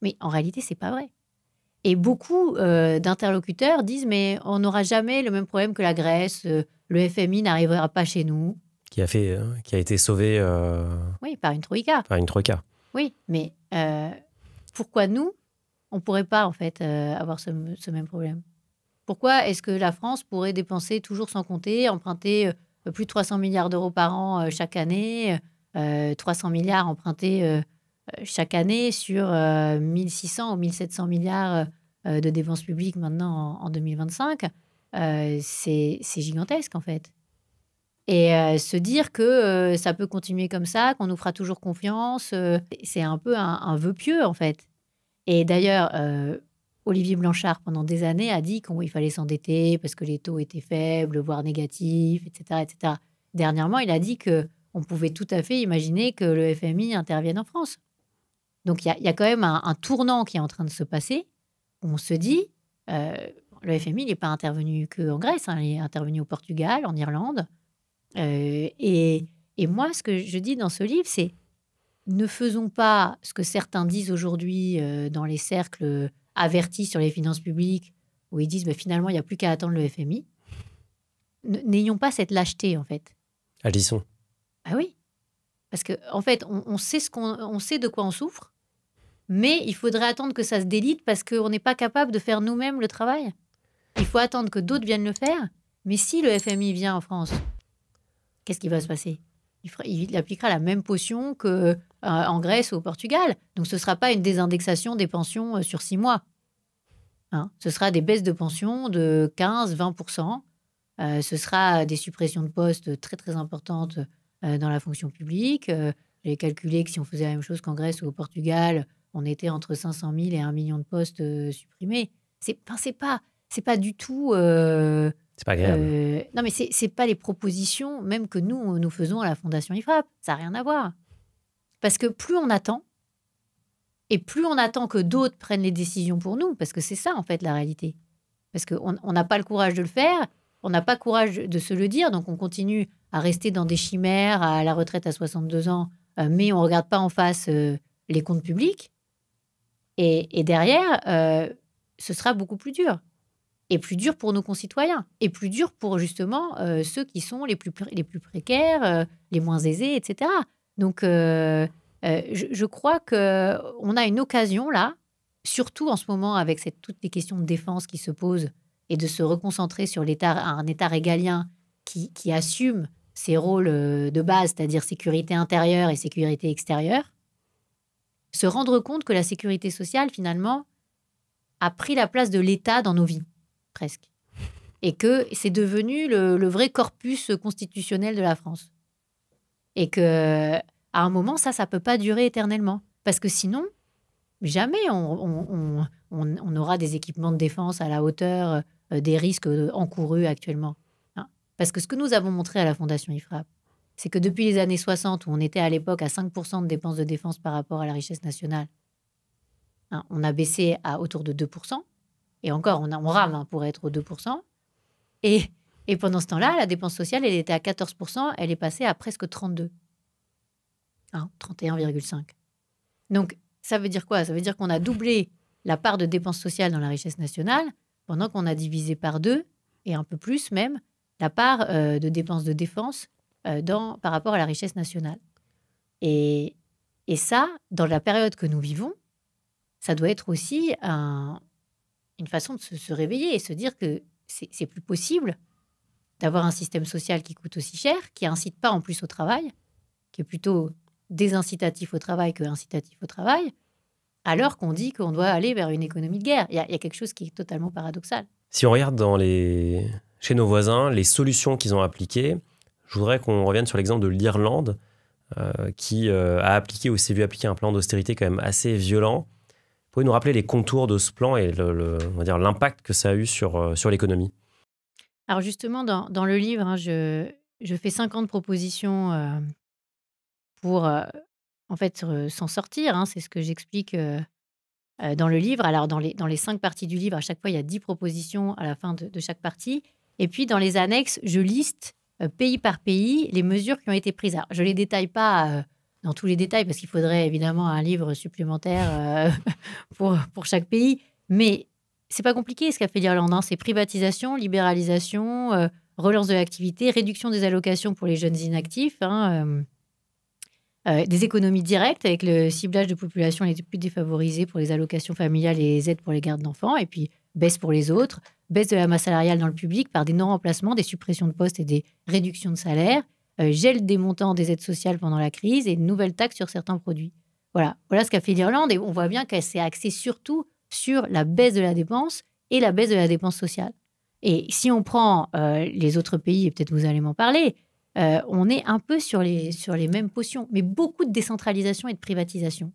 B: Mais en réalité, c'est pas vrai. Et beaucoup d'interlocuteurs disent, mais on n'aura jamais le même problème que la Grèce, le FMI n'arrivera pas chez nous.
A: Qui a été sauvé
B: oui, par une troïka.
A: Par une troïka.
B: Oui, mais pourquoi nous, on ne pourrait pas en fait avoir ce même problème? Pourquoi est-ce que la France pourrait dépenser toujours sans compter, emprunter plus de 300 milliards d'euros par an chaque année, 300 milliards empruntés chaque année sur 1600 ou 1700 milliards de dépenses publiques maintenant en 2025, c'est gigantesque en fait. Et se dire que ça peut continuer comme ça, qu'on nous fera toujours confiance, c'est un peu un vœu pieux en fait. Et d'ailleurs, Olivier Blanchard, pendant des années, a dit qu'il fallait s'endetter parce que les taux étaient faibles, voire négatifs, etc., etc. Dernièrement, il a dit qu'on pouvait tout à fait imaginer que le FMI intervienne en France. Donc, il y a quand même un tournant qui est en train de se passer. On se dit, le FMI n'est pas intervenu qu'en Grèce, il est intervenu au Portugal, en Irlande. Et moi, ce que je dis dans ce livre, c'est ne faisons pas ce que certains disent aujourd'hui dans les cercles avertis sur les finances publiques, où ils disent finalement, il n'y a plus qu'à attendre le FMI. N'ayons pas cette lâcheté, en fait.
A: Agissons.
B: Ah oui. Parce qu'en fait, on sait on sait de quoi on souffre, mais il faudrait attendre que ça se délite parce qu'on n'est pas capable de faire nous-mêmes le travail. Il faut attendre que d'autres viennent le faire. Mais si le FMI vient en France, qu'est-ce qui va se passer? Il appliquera la même potion qu'en Grèce ou au Portugal. Donc, ce ne sera pas une désindexation des pensions sur 6 mois. Hein, ce sera des baisses de pensions de 15-20%. Ce sera des suppressions de postes très, très importantes dans la fonction publique. J'ai calculé que si on faisait la même chose qu'en Grèce ou au Portugal, on était entre 500 000 et 1 million de postes supprimés. C'est pas du tout...
A: C'est pas agréable.
B: non, mais c'est pas les propositions même que nous faisons à la Fondation IFRAP. Ça n'a rien à voir. Parce que plus on attend, et plus on attend que d'autres prennent les décisions pour nous, parce que c'est ça, en fait, la réalité. Parce qu'on n'a pas le courage de le faire, on n'a pas le courage de se le dire, donc on continue à rester dans des chimères, à la retraite à 62 ans, mais on ne regarde pas en face les comptes publics. Et derrière, ce sera beaucoup plus dur. Et plus dur pour nos concitoyens. Et plus dur pour, justement, ceux qui sont les plus précaires, les moins aisés, etc. Donc, je crois qu'on a une occasion, là, surtout en ce moment, avec toutes les questions de défense qui se posent, et de se reconcentrer sur un État régalien qui assume ses rôles de base, c'est-à-dire sécurité intérieure et sécurité extérieure, se rendre compte que la sécurité sociale, finalement, a pris la place de l'État dans nos vies, presque. Et que c'est devenu le vrai corpus constitutionnel de la France. Et qu'à un moment, ça ne peut pas durer éternellement. Parce que sinon, jamais on aura des équipements de défense à la hauteur des risques encourus actuellement. Hein. Parce que ce que nous avons montré à la Fondation IFRAP, c'est que depuis les années 60, où on était à l'époque à 5% de dépenses de défense par rapport à la richesse nationale, hein, on a baissé à autour de 2%. Et encore, on rame pour être aux 2%. Et pendant ce temps-là, la dépense sociale, elle était à 14%, elle est passée à presque 32%. Hein, 31,5%. Donc, ça veut dire quoi? Ça veut dire qu'on a doublé la part de dépenses sociales dans la richesse nationale, pendant qu'on a divisé par 2, et un peu plus même, la part de dépenses de défense par rapport à la richesse nationale. Et ça, dans la période que nous vivons, ça doit être aussi une façon de se réveiller et se dire que c'est plus possible d'avoir un système social qui coûte aussi cher, qui incite pas en plus au travail, qui est plutôt désincitatif au travail que incitatif au travail, alors qu'on dit qu'on doit aller vers une économie de guerre. Il y a quelque chose qui est totalement paradoxal.
A: Si on regarde chez nos voisins, les solutions qu'ils ont appliquées, je voudrais qu'on revienne sur l'exemple de l'Irlande, qui a appliqué ou s'est vu appliquer un plan d'austérité quand même assez violent. Vous pouvez nous rappeler les contours de ce plan et on va dire l'impact que ça a eu sur l'économie?
B: Alors justement, dans le livre, hein, je fais 50 propositions pour en fait s'en sortir. Hein, c'est ce que j'explique dans le livre. Alors dans les 5 parties du livre, à chaque fois, il y a 10 propositions à la fin de chaque partie. Et puis dans les annexes, je liste pays par pays les mesures qui ont été prises. Alors, je ne les détaille pas dans tous les détails parce qu'il faudrait évidemment un livre supplémentaire pour chaque pays. Mais c'est pas compliqué ce qu'a fait l'Irlande. Hein. C'est privatisation, libéralisation, relance de l'activité, réduction des allocations pour les jeunes inactifs, hein, des économies directes avec le ciblage de populations les plus défavorisées pour les allocations familiales et les aides pour les gardes d'enfants, et puis baisse pour les autres, baisse de la masse salariale dans le public par des non-remplacements, des suppressions de postes et des réductions de salaire, gel des montants des aides sociales pendant la crise et de nouvelles taxes sur certains produits. Voilà ce qu'a fait l'Irlande, et on voit bien qu'elle s'est axée surtout sur la baisse de la dépense et la baisse de la dépense sociale. Et si on prend les autres pays, et peut-être vous allez m'en parler, on est un peu sur les mêmes potions, mais beaucoup de décentralisation et de privatisation.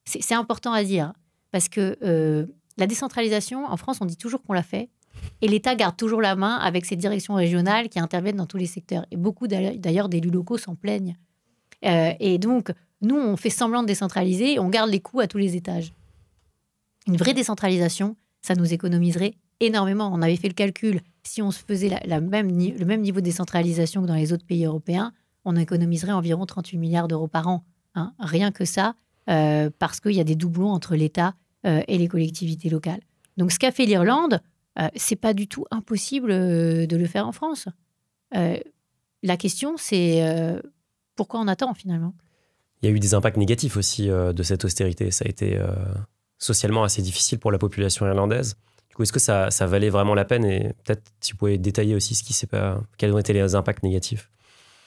B: C'est important à dire, parce que la décentralisation, en France, on dit toujours qu'on l'a fait, et l'État garde toujours la main avec ses directions régionales qui interviennent dans tous les secteurs. Et beaucoup d'ailleurs d'élus locaux s'en plaignent. Et donc, nous, on fait semblant de décentraliser et on garde les coûts à tous les étages. Une vraie décentralisation, ça nous économiserait énormément. On avait fait le calcul. Si on se faisait le même niveau de décentralisation que dans les autres pays européens, on économiserait environ 38 milliards d'euros par an. Hein, rien que ça, parce qu'il y a des doublons entre l'État et les collectivités locales. Donc, ce qu'a fait l'Irlande, c'est pas du tout impossible de le faire en France. La question, c'est pourquoi on attend finalement?
A: Il y a eu des impacts négatifs aussi de cette austérité. Ça a été socialement assez difficile pour la population irlandaise. Du coup, est-ce que ça valait vraiment la peine? Et peut-être si vous pouvez détailler aussi quels ont été les impacts négatifs.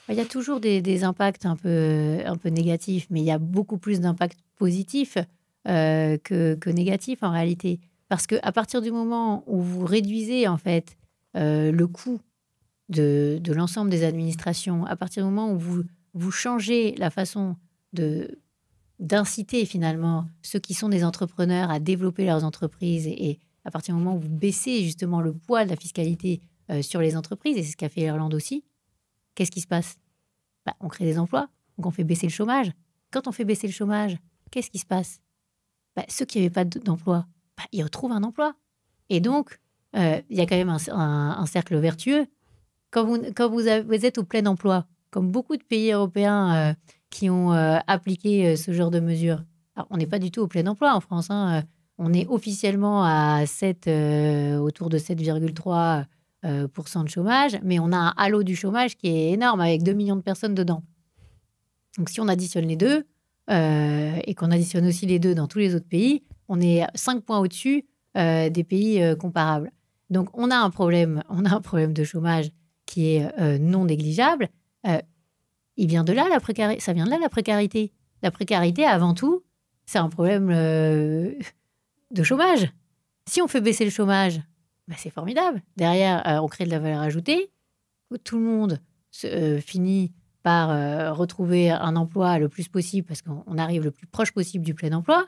B: Il y a toujours des impacts un peu négatifs, mais il y a beaucoup plus d'impacts positifs que négatifs en réalité. Parce qu'à partir du moment où vous réduisez en fait le coût de l'ensemble des administrations, à partir du moment où vous changez la façon d'inciter finalement ceux qui sont des entrepreneurs à développer leurs entreprises et à partir du moment où vous baissez justement le poids de la fiscalité sur les entreprises, et c'est ce qu'a fait l'Irlande aussi, qu'est-ce qui se passe? On crée des emplois, donc on fait baisser le chômage. Quand on fait baisser le chômage, qu'est-ce qui se passe? Ceux qui n'avaient pas d'emploi, ils retrouvent un emploi. Et donc, il y a quand même un cercle vertueux. Quand vous êtes au plein emploi, comme beaucoup de pays européens qui ont appliqué ce genre de mesures, alors, on n'est pas du tout au plein emploi en France. On est officiellement à autour de 7,3 % de chômage, mais on a un halo du chômage qui est énorme avec 2 millions de personnes dedans. Donc si on additionne les deux et qu'on additionne aussi les deux dans tous les autres pays, on est 5 points au-dessus des pays comparables. Donc on a un problème de chômage qui est non négligeable. Il vient de là la précarité. Ça vient de là la précarité. La précarité, avant tout, c'est un problème de chômage. Si on fait baisser le chômage, c'est formidable. Derrière, on crée de la valeur ajoutée. Tout le monde finit par retrouver un emploi le plus possible parce qu'on arrive le plus proche possible du plein emploi.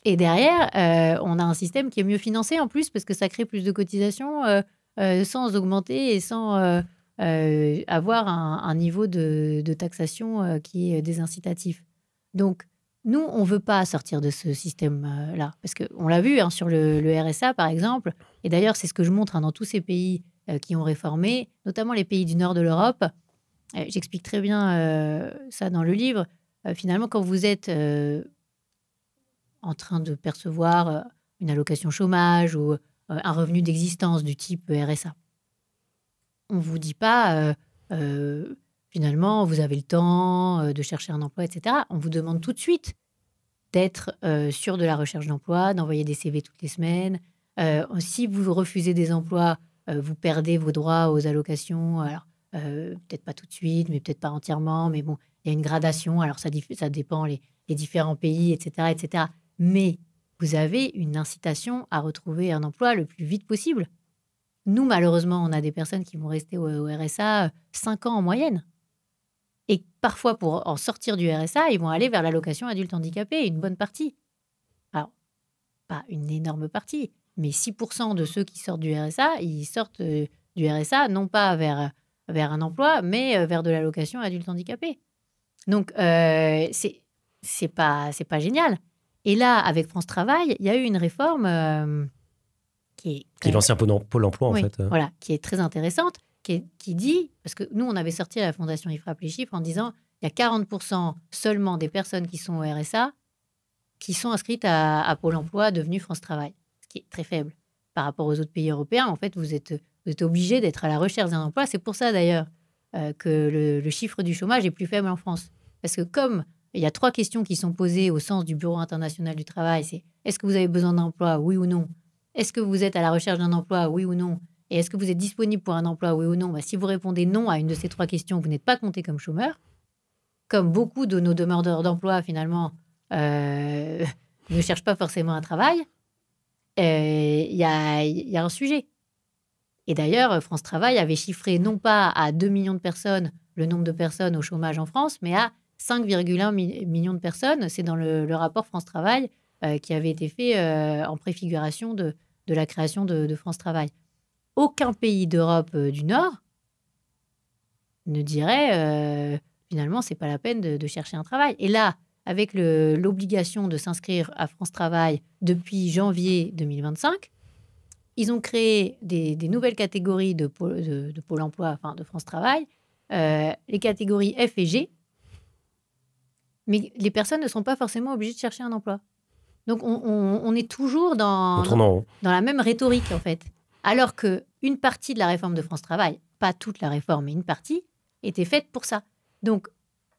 B: Et derrière, on a un système qui est mieux financé en plus parce que ça crée plus de cotisations sans augmenter et sans avoir un niveau de taxation qui est désincitatif. Donc, nous, on ne veut pas sortir de ce système-là. Parce qu'on l'a vu sur le RSA, par exemple. Et d'ailleurs, c'est ce que je montre dans tous ces pays qui ont réformé, notamment les pays du nord de l'Europe. J'explique très bien ça dans le livre. Finalement, quand vous êtes en train de percevoir une allocation chômage ou un revenu d'existence du type RSA, on ne vous dit pas, finalement, vous avez le temps de chercher un emploi, etc. On vous demande tout de suite d'être sûr de la recherche d'emploi, d'envoyer des CV toutes les semaines. Si vous refusez des emplois, vous perdez vos droits aux allocations. Alors, peut-être pas tout de suite, mais peut-être pas entièrement. Mais bon, il y a une gradation. Alors, ça dépend les différents pays, etc., etc. Mais vous avez une incitation à retrouver un emploi le plus vite possible. Nous, malheureusement, on a des personnes qui vont rester au RSA 5 ans en moyenne. Et parfois, pour en sortir du RSA, ils vont aller vers l'allocation adulte handicapé, une bonne partie. Alors, pas une énorme partie, mais 6% de ceux qui sortent du RSA, ils sortent du RSA non pas vers un emploi, mais vers de l'allocation adulte handicapé. Donc, c'est pas génial. Et là, avec France Travail, il y a eu une réforme qui est
A: l'ancien Pôle emploi, en fait.
B: Voilà, qui est très intéressante, qui dit, parce que nous, on avait sorti à la Fondation IFRAP les chiffres en disant il y a 40% seulement des personnes qui sont au RSA qui sont inscrites à Pôle emploi devenu France Travail, ce qui est très faible par rapport aux autres pays européens. En fait, vous êtes obligé d'être à la recherche d'un emploi. C'est pour ça, d'ailleurs, que le chiffre du chômage est plus faible en France. Parce que comme il y a 3 questions qui sont posées au sens du Bureau international du travail, c'est est-ce que vous avez besoin d'emploi, oui ou non? Est-ce que vous êtes à la recherche d'un emploi, oui ou non? Et est-ce que vous êtes disponible pour un emploi, oui ou non? Si vous répondez non à une de ces 3 questions, vous n'êtes pas compté comme chômeur. Comme beaucoup de nos demandeurs d'emploi, finalement, ne cherchent pas forcément un travail, il y a un sujet. Et d'ailleurs, France Travail avait chiffré non pas à 2 millions de personnes le nombre de personnes au chômage en France, mais à 5,1 millions de personnes. C'est dans le rapport France Travail qui avait été fait en préfiguration de la création de France Travail. Aucun pays d'Europe du Nord ne dirait finalement c'est pas la peine de chercher un travail. Et là, avec l'obligation de s'inscrire à France Travail depuis janvier 2025, ils ont créé des nouvelles catégories de Pôle emploi, enfin de France Travail, les catégories F et G. Mais les personnes ne sont pas forcément obligées de chercher un emploi. Donc, on est toujours dans la même rhétorique, en fait. Alors qu'une partie de la réforme de France Travail, pas toute la réforme, mais une partie, était faite pour ça. Donc,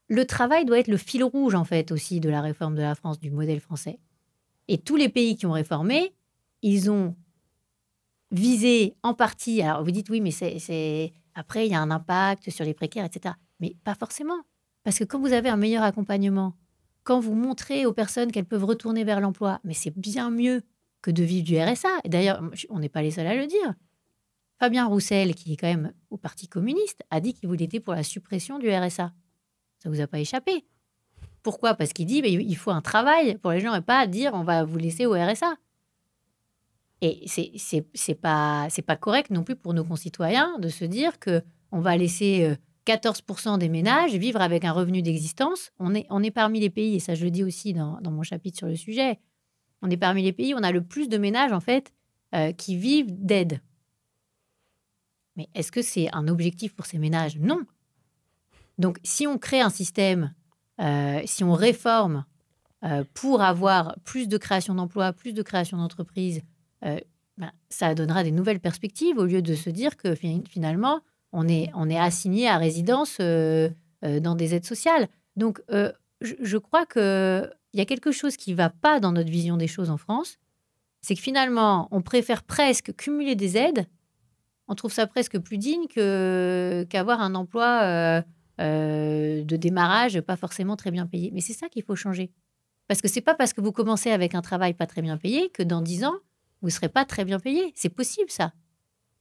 B: le travail doit être le fil rouge, en fait, aussi de la réforme de la France, du modèle français. Et tous les pays qui ont réformé, ils ont viser en partie. Alors, vous dites, oui, mais après, il y a un impact sur les précaires, etc. Mais pas forcément. Parce que quand vous avez un meilleur accompagnement, quand vous montrez aux personnes qu'elles peuvent retourner vers l'emploi, mais c'est bien mieux que de vivre du RSA. Et d'ailleurs, on n'est pas les seuls à le dire. Fabien Roussel, qui est quand même au Parti communiste, a dit qu'il était pour la suppression du RSA. Ça ne vous a pas échappé. Pourquoi? Parce qu'il dit il faut un travail pour les gens et pas dire on va vous laisser au RSA. Et c'est pas correct non plus pour nos concitoyens de se dire que on va laisser 14% des ménages vivre avec un revenu d'existence. On est parmi les pays, et ça je le dis aussi dans mon chapitre sur le sujet, on est parmi les pays où on a le plus de ménages en fait qui vivent d'aide. Mais est-ce que c'est un objectif pour ces ménages? Non. Donc si on crée un système, si on réforme pour avoir plus de création d'emplois, plus de création d'entreprises, ça donnera des nouvelles perspectives au lieu de se dire que finalement, on est assigné à résidence dans des aides sociales. Donc, je crois qu'il y a quelque chose qui ne va pas dans notre vision des choses en France. C'est que finalement, on préfère presque cumuler des aides. On trouve ça presque plus digne qu'avoir un emploi de démarrage pas forcément très bien payé. Mais c'est ça qu'il faut changer. Parce que ce n'est pas parce que vous commencez avec un travail pas très bien payé que dans 10 ans, vous ne serez pas très bien payé. C'est possible, ça.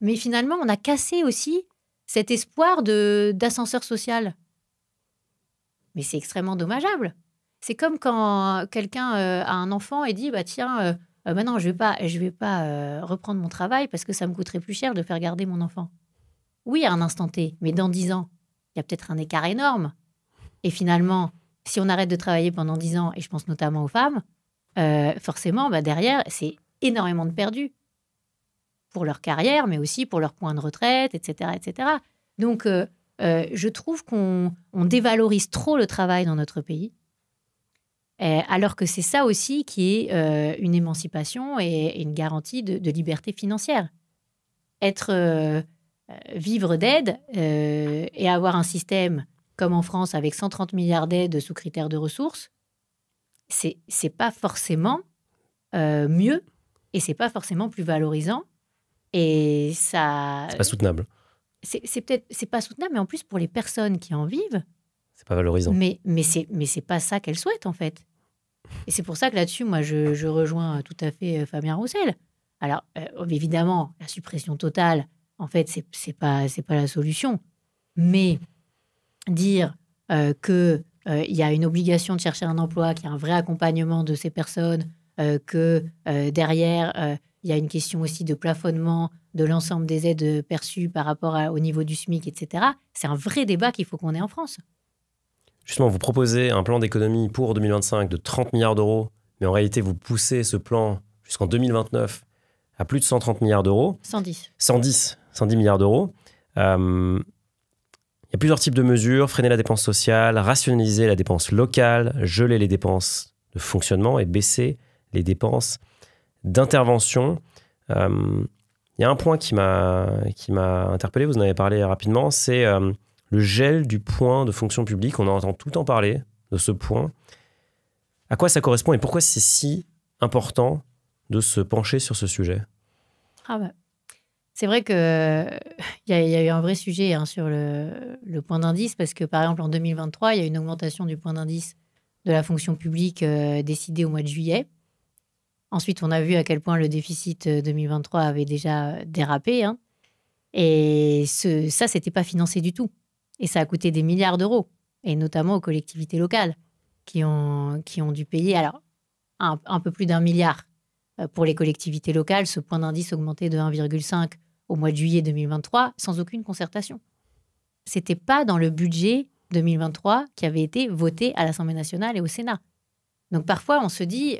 B: Mais finalement, on a cassé aussi cet espoir d'ascenseur social. Mais c'est extrêmement dommageable. C'est comme quand quelqu'un a un enfant et dit tiens, maintenant, je vais pas reprendre mon travail parce que ça me coûterait plus cher de faire garder mon enfant. Oui, à un instant T, mais dans 10 ans, il y a peut-être un écart énorme. Et finalement, si on arrête de travailler pendant 10 ans, et je pense notamment aux femmes, forcément, derrière, c'est énormément de perdus pour leur carrière, mais aussi pour leur point de retraite, etc. etc. Donc, je trouve qu'on dévalorise trop le travail dans notre pays, alors que c'est ça aussi qui est une émancipation et une garantie de liberté financière. Vivre d'aide et avoir un système comme en France avec 130 milliards d'aides sous critères de ressources, c'est pas forcément mieux et c'est pas forcément plus valorisant. Et ça...
A: C'est pas soutenable.
B: C'est pas soutenable, mais en plus, pour les personnes qui en vivent...
A: C'est pas valorisant.
B: Mais c'est pas ça qu'elles souhaitent, en fait. Et c'est pour ça que là-dessus, moi, je rejoins tout à fait Fabien Roussel. Alors, évidemment, la suppression totale, en fait, c'est pas la solution. Mais dire qu'il y a une obligation de chercher un emploi, qu'il y a un vrai accompagnement de ces personnes, que derrière... il y a une question aussi de plafonnement de l'ensemble des aides perçues par rapport au niveau du SMIC, etc. C'est un vrai débat qu'il faut qu'on ait en France.
A: Justement, vous proposez un plan d'économie pour 2025 de 30 milliards d'euros, mais en réalité, vous poussez ce plan jusqu'en 2029 à plus de 130 milliards d'euros. 110 milliards d'euros. Il y a plusieurs types de mesures. Freiner la dépense sociale, rationaliser la dépense locale, geler les dépenses de fonctionnement et baisser les dépenses d'intervention. Il y a un point qui m'a interpellé, vous en avez parlé rapidement, c'est le gel du point de fonction publique. On entend tout le temps parler de ce point. À quoi ça correspond et pourquoi c'est si important de se pencher sur ce sujet?
B: C'est vrai qu'il y a eu un vrai sujet sur le point d'indice, parce que par exemple en 2023, il y a une augmentation du point d'indice de la fonction publique décidée au mois de juillet. Ensuite, on a vu à quel point le déficit 2023 avait déjà dérapé. Et ça, c'était pas financé du tout. Et ça a coûté des milliards d'euros, et notamment aux collectivités locales qui ont dû payer alors un peu plus d'1 milliard pour les collectivités locales. Ce point d'indice augmenté de 1,5 au mois de juillet 2023 sans aucune concertation. C'était pas dans le budget 2023 qui avait été voté à l'Assemblée nationale et au Sénat. Donc parfois, on se dit,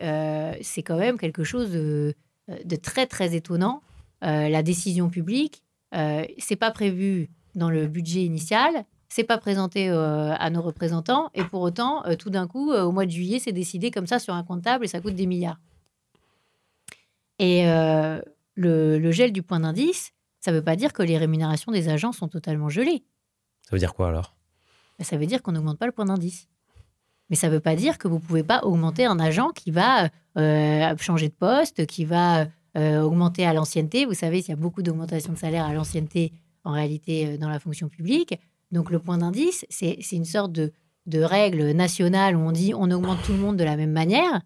B: c'est quand même quelque chose de très, très étonnant. La décision publique, c'est pas prévu dans le budget initial, c'est pas présenté à nos représentants, et pour autant, tout d'un coup, au mois de juillet, c'est décidé comme ça sur un comptable et ça coûte des milliards. Et le gel du point d'indice, ça veut pas dire que les rémunérations des agents sont totalement gelées.
A: Ça veut dire quoi alors?
B: Ça veut dire qu'on n'augmente pas le point d'indice. Mais ça ne veut pas dire que vous ne pouvez pas augmenter un agent qui va changer de poste, qui va augmenter à l'ancienneté. Vous savez, il y a beaucoup d'augmentation de salaire à l'ancienneté, en réalité, dans la fonction publique. Donc, le point d'indice, c'est une sorte de règle nationale où on dit on augmente tout le monde de la même manière.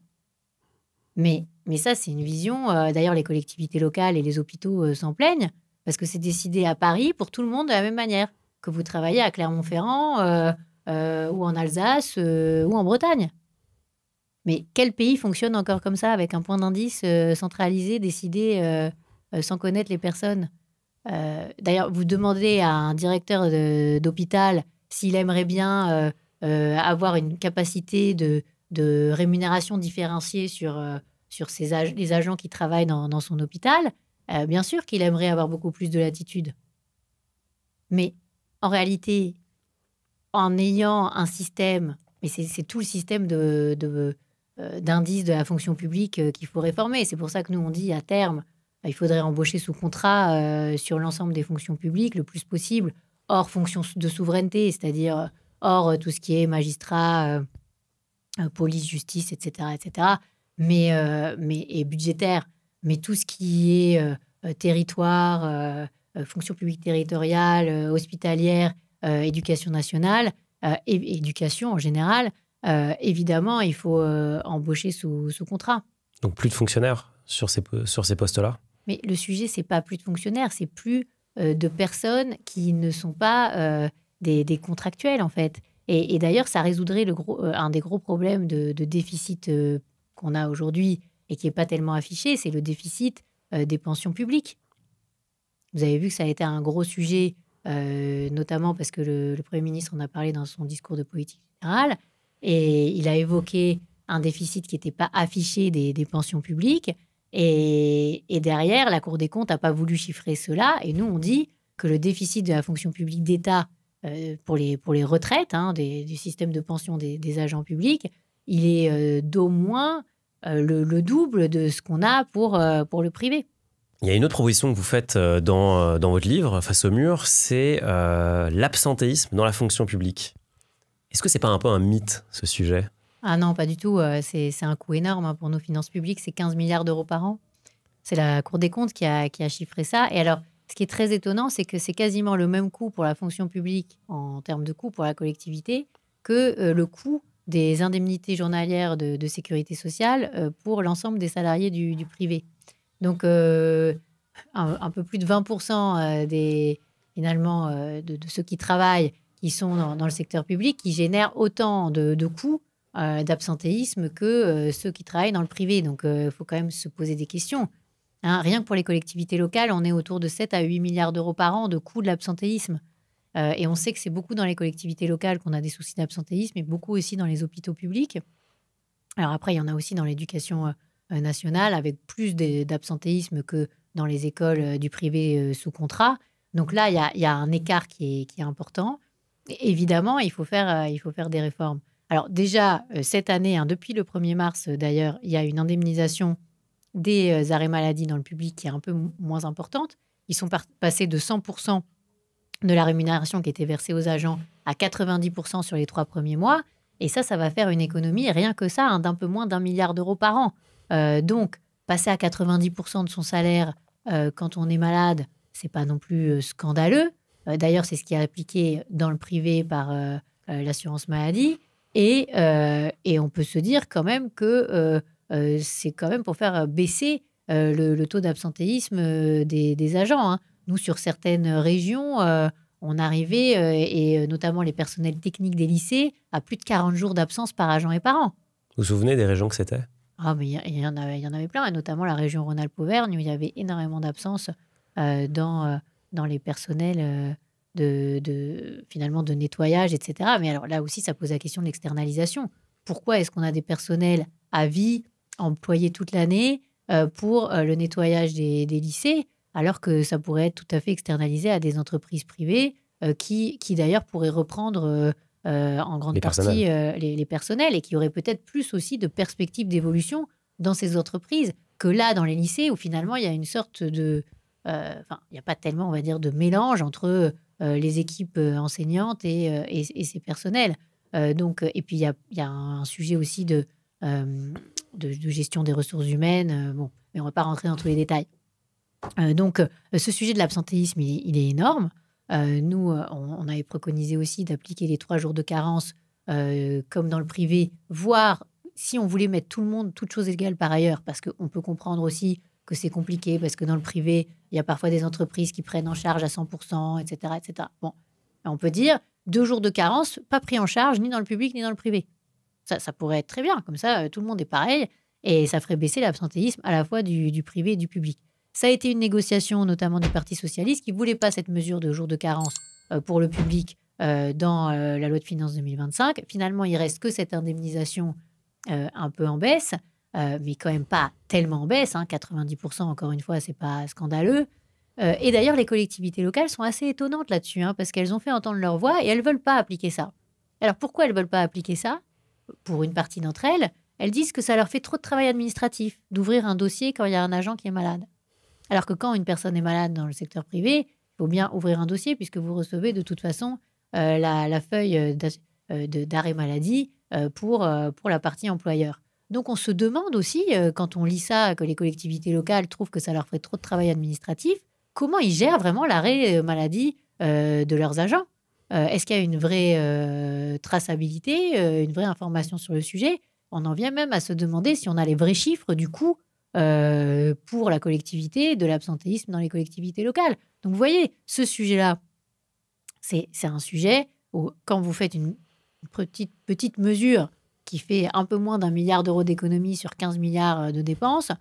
B: Mais ça, c'est une vision. D'ailleurs, les collectivités locales et les hôpitaux s'en plaignent parce que c'est décidé à Paris pour tout le monde de la même manière. Que vous travaillez à Clermont-Ferrand ou en Alsace ou en Bretagne. Mais quel pays fonctionne encore comme ça, avec un point d'indice centralisé, décidé sans connaître les personnes? D'ailleurs, vous demandez à un directeur d'hôpital s'il aimerait bien avoir une capacité de rémunération différenciée sur les agents qui travaillent dans son hôpital. Bien sûr qu'il aimerait avoir beaucoup plus de latitude. Mais en réalité, en ayant un système, mais c'est tout le système d'indice de la fonction publique qu'il faut réformer. C'est pour ça que nous, on dit à terme, il faudrait embaucher sous contrat sur l'ensemble des fonctions publiques le plus possible, hors fonction de souveraineté, c'est-à-dire hors tout ce qui est magistrat, police, justice, etc., et budgétaire. Mais tout ce qui est territoire, fonction publique territoriale, hospitalière, éducation nationale, et éducation en général, évidemment, il faut embaucher sous contrat.
A: Donc plus de fonctionnaires sur ces postes-là?
B: Mais le sujet, c'est pas plus de fonctionnaires, c'est plus de personnes qui ne sont pas des contractuels, en fait. Et d'ailleurs, ça résoudrait un des gros problèmes de déficit qu'on a aujourd'hui et qui n'est pas tellement affiché, c'est le déficit des pensions publiques. Vous avez vu que ça a été un gros sujet, notamment parce que le Premier ministre en a parlé dans son discours de politique générale, et il a évoqué un déficit qui n'était pas affiché des pensions publiques. Et derrière, la Cour des comptes n'a pas voulu chiffrer cela. Et nous, on dit que le déficit de la fonction publique d'État pour les retraites, du système de pension des agents publics, il est d'au moins le double de ce qu'on a pour le privé.
A: Il y a une autre proposition que vous faites dans votre livre, Face au mur, c'est l'absentéisme dans la fonction publique. Est-ce que c'est pas un peu un mythe, ce sujet ?
B: Ah non, pas du tout. C'est un coût énorme pour nos finances publiques. C'est 15 milliards d'euros par an. C'est la Cour des comptes qui a chiffré ça. Et alors, ce qui est très étonnant, c'est que c'est quasiment le même coût pour la fonction publique en termes de coût pour la collectivité que le coût des indemnités journalières de sécurité sociale pour l'ensemble des salariés du privé. Donc, un peu plus de 20% finalement, de ceux qui travaillent, qui sont dans le secteur public, qui génèrent autant de coûts d'absentéisme que ceux qui travaillent dans le privé. Donc, il faut quand même se poser des questions. Rien que pour les collectivités locales, on est autour de 7 à 8 milliards d'euros par an de coûts de l'absentéisme. Et on sait que c'est beaucoup dans les collectivités locales qu'on a des soucis d'absentéisme, et beaucoup aussi dans les hôpitaux publics. Alors après, il y en a aussi dans l'éducation nationale, avec plus d'absentéisme que dans les écoles du privé sous contrat. Donc là, il y a un écart qui est important. Et évidemment, il faut faire des réformes. Alors déjà, cette année, depuis le 1er mars d'ailleurs, il y a une indemnisation des arrêts maladie dans le public qui est un peu moins importante. Ils sont passés de 100% de la rémunération qui était versée aux agents à 90% sur les 3 premiers mois. Et ça va faire une économie, rien que ça, d'un peu moins d'1 milliard d'euros par an. Donc, passer à 90% de son salaire quand on est malade, c'est pas non plus scandaleux. D'ailleurs, c'est ce qui est appliqué dans le privé par l'assurance maladie. Et on peut se dire quand même que c'est quand même pour faire baisser le taux d'absentéisme des agents. Nous, sur certaines régions, on arrivait, et notamment les personnels techniques des lycées, à plus de 40 jours d'absence par agent et par an.
A: Vous vous souvenez des régions que c'était ?
B: Ah, mais il y en avait plein, et notamment la région Rhône-Alpes-Auvergne, où il y avait énormément d'absences dans les personnels finalement de nettoyage, etc. Mais alors là aussi, ça pose la question de l'externalisation. Pourquoi est-ce qu'on a des personnels à vie employés toute l'année pour le nettoyage des lycées, alors que ça pourrait être tout à fait externalisé à des entreprises privées qui d'ailleurs pourraient reprendre en grande partie les personnels, et qui auraient peut-être plus aussi de perspectives d'évolution dans ces entreprises que là, dans les lycées, où finalement il y a une sorte de... il n'y a pas tellement, on va dire, de mélange entre les équipes enseignantes et ces personnels. Et puis, il y a un sujet aussi de gestion des ressources humaines. Bon, mais on ne va pas rentrer dans tous les détails. Donc, ce sujet de l'absentéisme, il est énorme. Nous, on avait préconisé aussi d'appliquer les 3 jours de carence comme dans le privé, voire si on voulait mettre tout le monde, toutes choses égales par ailleurs, parce qu'on peut comprendre aussi que c'est compliqué, parce que dans le privé, il y a parfois des entreprises qui prennent en charge à 100%, etc., etc. Bon, on peut dire 2 jours de carence, pas pris en charge ni dans le public ni dans le privé. Ça pourrait être très bien, comme ça, tout le monde est pareil, et ça ferait baisser l'absentéisme à la fois du privé et du public. Ça a été une négociation, notamment du Parti socialiste, qui ne voulait pas cette mesure de jour de carence pour le public dans la loi de finances 2025. Finalement, il reste que cette indemnisation un peu en baisse, mais quand même pas tellement en baisse. 90%, encore une fois, c'est pas scandaleux. Et d'ailleurs, les collectivités locales sont assez étonnantes là-dessus, parce qu'elles ont fait entendre leur voix et elles ne veulent pas appliquer ça. Alors pourquoi elles ne veulent pas appliquer ça? Pour une partie d'entre elles, elles disent que ça leur fait trop de travail administratif d'ouvrir un dossier quand il y a un agent qui est malade. Alors que quand une personne est malade dans le secteur privé, il faut bien ouvrir un dossier puisque vous recevez de toute façon la feuille d'arrêt maladie pour la partie employeur. Donc on se demande aussi, quand on lit ça, que les collectivités locales trouvent que ça leur fait trop de travail administratif, comment ils gèrent vraiment l'arrêt maladie de leurs agents. Est-ce qu'il y a une vraie traçabilité, une vraie information sur le sujet? On en vient même à se demander si on a les vrais chiffres du coût pour la collectivité de l'absentéisme dans les collectivités locales. Donc vous voyez, ce sujet-là, c'est un sujet où quand vous faites une petite mesure qui fait un peu moins d'1 milliard d'euros d'économie sur 15 milliards de dépenses,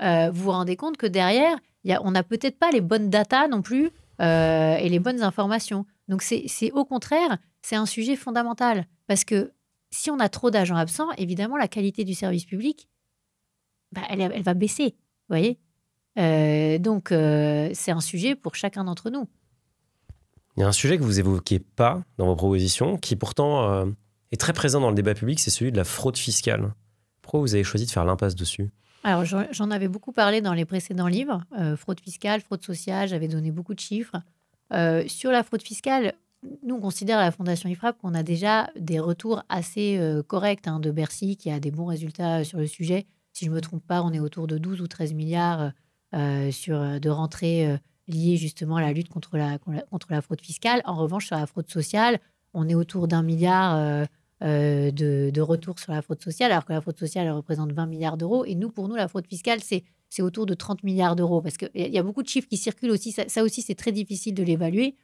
B: vous vous rendez compte que derrière, on n'a peut-être pas les bonnes datas non plus et les bonnes informations. Donc c'est au contraire, c'est un sujet fondamental. Parce que si on a trop d'agents absents, évidemment, la qualité du service public, elle va baisser, vous voyez. Donc c'est un sujet pour chacun d'entre nous.
A: Il y a un sujet que vous évoquez pas dans vos propositions, qui pourtant est très présent dans le débat public, c'est celui de la fraude fiscale. Pourquoi vous avez choisi de faire l'impasse dessus?
B: Alors, j'en avais beaucoup parlé dans les précédents livres. Fraude fiscale, fraude sociale, j'avais donné beaucoup de chiffres. Sur la fraude fiscale, nous, on considère à la Fondation IFRAP qu'on a déjà des retours assez corrects de Bercy, qui a des bons résultats sur le sujet. Si je ne me trompe pas, on est autour de 12 ou 13 milliards de rentrées liées justement à la lutte contre la fraude fiscale. En revanche, sur la fraude sociale, on est autour d'1 milliard de retours sur la fraude sociale, alors que la fraude sociale, elle représente 20 milliards d'euros. Et nous, pour nous, la fraude fiscale, c'est autour de 30 milliards d'euros. Parce qu'il y a beaucoup de chiffres qui circulent aussi. Ça aussi, c'est très difficile de l'évaluer.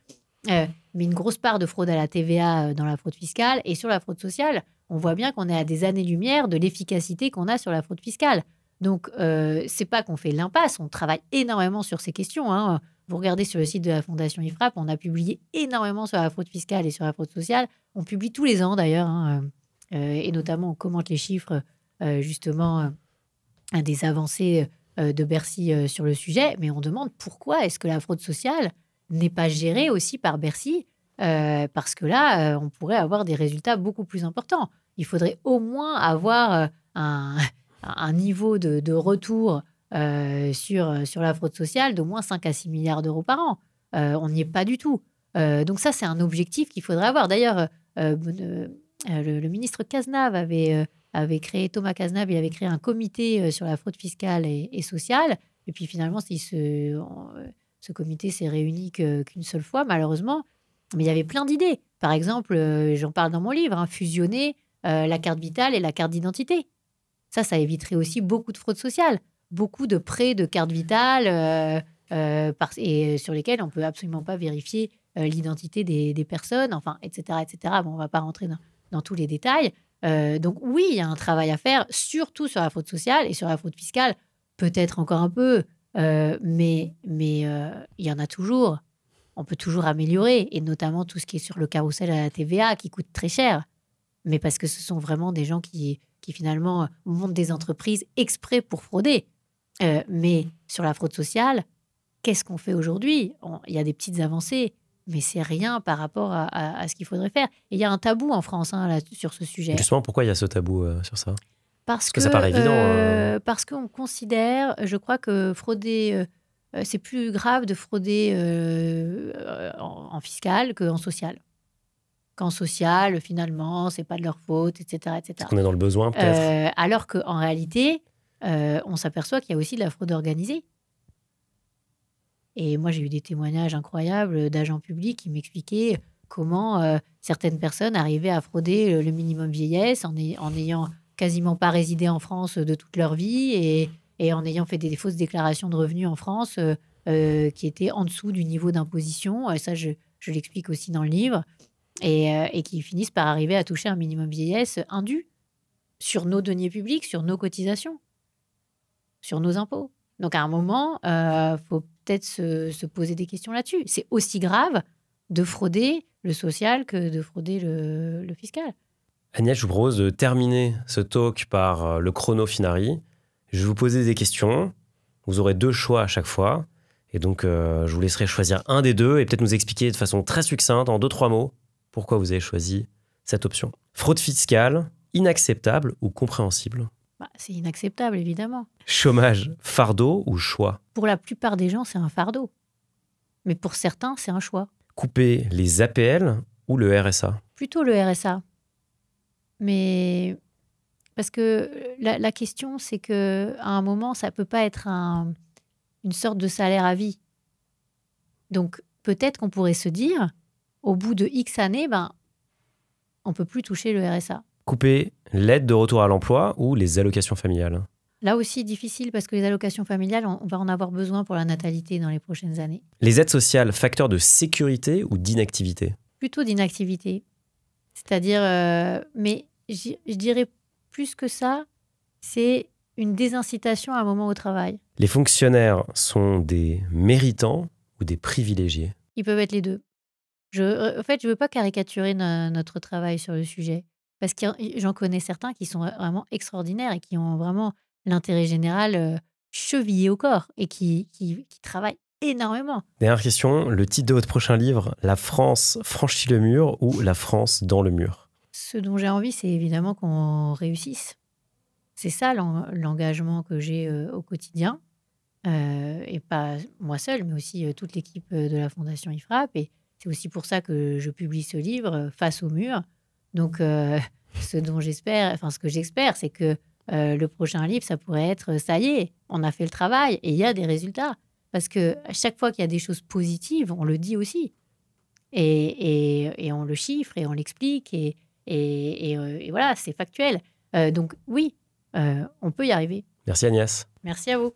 B: Mais une grosse part de fraude à la TVA dans la fraude fiscale. Et sur la fraude sociale, on voit bien qu'on est à des années-lumière de l'efficacité qu'on a sur la fraude fiscale. Donc, c'est pas qu'on fait l'impasse. On travaille énormément sur ces questions. Vous regardez sur le site de la Fondation IFRAP, on a publié énormément sur la fraude fiscale et sur la fraude sociale. On publie tous les ans d'ailleurs, et notamment on commente les chiffres justement des avancées de Bercy sur le sujet. Mais on demande pourquoi est-ce que la fraude sociale n'est pas gérée aussi par Bercy, parce que là, on pourrait avoir des résultats beaucoup plus importants. Il faudrait au moins avoir un niveau de retour sur la fraude sociale d'au moins 5 à 6 milliards d'euros par an. On n'y est pas du tout. Donc ça, c'est un objectif qu'il faudrait avoir. D'ailleurs, le ministre Cazenave avait créé, Thomas Cazenave, il avait créé un comité sur la fraude fiscale et sociale. Et puis finalement, ce comité s'est réuni qu'une seule fois, malheureusement. Mais il y avait plein d'idées. Par exemple, j'en parle dans mon livre, fusionner la carte vitale et la carte d'identité. Ça éviterait aussi beaucoup de fraude sociale. Beaucoup de prêts de carte vitale et sur lesquels on ne peut absolument pas vérifier l'identité des personnes, enfin, etc. etc. Bon, on ne va pas rentrer dans tous les détails. Donc oui, il y a un travail à faire, surtout sur la fraude sociale et sur la fraude fiscale, peut-être encore un peu, mais il y en a toujours. On peut toujours améliorer, et notamment tout ce qui est sur le carrousel à la TVA, qui coûte très cher. Mais parce que ce sont vraiment des gens qui finalement montent des entreprises exprès pour frauder. Mais sur la fraude sociale, qu'est-ce qu'on fait aujourd'hui? Il y a des petites avancées, mais c'est rien par rapport à ce qu'il faudrait faire. Et il y a un tabou en France là, sur ce sujet.
A: Justement, pourquoi il y a ce tabou sur ça?
B: Parce que
A: ça paraît évident.
B: Parce qu'on considère, je crois que frauder, c'est plus grave de frauder en fiscal qu'en social. qu'en social, finalement, c'est pas de leur faute, etc.,
A: Est-ce
B: etc.
A: qu'on est dans le besoin, peut-être?
B: Alors qu'en réalité, on s'aperçoit qu'il y a aussi de la fraude organisée. Et moi, j'ai eu des témoignages incroyables d'agents publics qui m'expliquaient comment certaines personnes arrivaient à frauder le minimum vieillesse en n'ayant quasiment pas résidé en France de toute leur vie et en ayant fait des fausses déclarations de revenus en France qui étaient en dessous du niveau d'imposition. Et ça, je l'explique aussi dans le livre. Et qui finissent par arriver à toucher un minimum vieillesse indu sur nos deniers publics, sur nos cotisations, sur nos impôts. Donc, à un moment, faut peut-être se poser des questions là-dessus. C'est aussi grave de frauder le social que de frauder le fiscal.
A: Agnès, je vous propose de terminer ce talk par le chrono finari. Je vais vous poser des questions. Vous aurez 2 choix à chaque fois. Et donc, je vous laisserai choisir un des 2 et peut-être nous expliquer de façon très succincte, en 2-3 mots, pourquoi vous avez choisi cette option. Fraude fiscale, inacceptable ou compréhensible?
B: C'est inacceptable, évidemment.
A: Chômage, fardeau ou choix?
B: Pour la plupart des gens, c'est un fardeau. Mais pour certains, c'est un choix.
A: Couper les APL ou le RSA?
B: Plutôt le RSA. Mais parce que la question, c'est qu'à un moment, ça ne peut pas être une sorte de salaire à vie. Donc, peut-être qu'on pourrait se dire, au bout de X années, on ne peut plus toucher le RSA.
A: Couper l'aide de retour à l'emploi ou les allocations familiales?
B: Là aussi, difficile parce que les allocations familiales, on va en avoir besoin pour la natalité dans les prochaines années.
A: Les aides sociales, facteur de sécurité ou d'inactivité?
B: Plutôt d'inactivité. C'est-à-dire, mais je dirais plus que ça, c'est une désincitation à un moment au travail.
A: Les fonctionnaires sont des méritants ou des privilégiés?
B: Ils peuvent être les deux. En fait, je ne veux pas caricaturer notre travail sur le sujet. Parce que j'en connais certains qui sont vraiment extraordinaires et qui ont vraiment l'intérêt général chevillé au corps et qui travaillent énormément.
A: Dernière question, le titre de votre prochain livre, La France franchit le mur ou La France dans le mur?
B: Ce dont j'ai envie, c'est évidemment qu'on réussisse. C'est ça l'engagement que j'ai au quotidien. Et pas moi seule, mais aussi toute l'équipe de la Fondation IFRAP. Et c'est aussi pour ça que je publie ce livre, Face au mur. Donc, ce que j'espère, c'est que le prochain livre, ça pourrait être, ça y est, on a fait le travail et il y a des résultats. Parce que à chaque fois qu'il y a des choses positives, on le dit aussi. Et on le chiffre et on l'explique. Et voilà, c'est factuel. Donc oui, on peut y arriver.
A: Merci Agnès.
B: Merci à vous.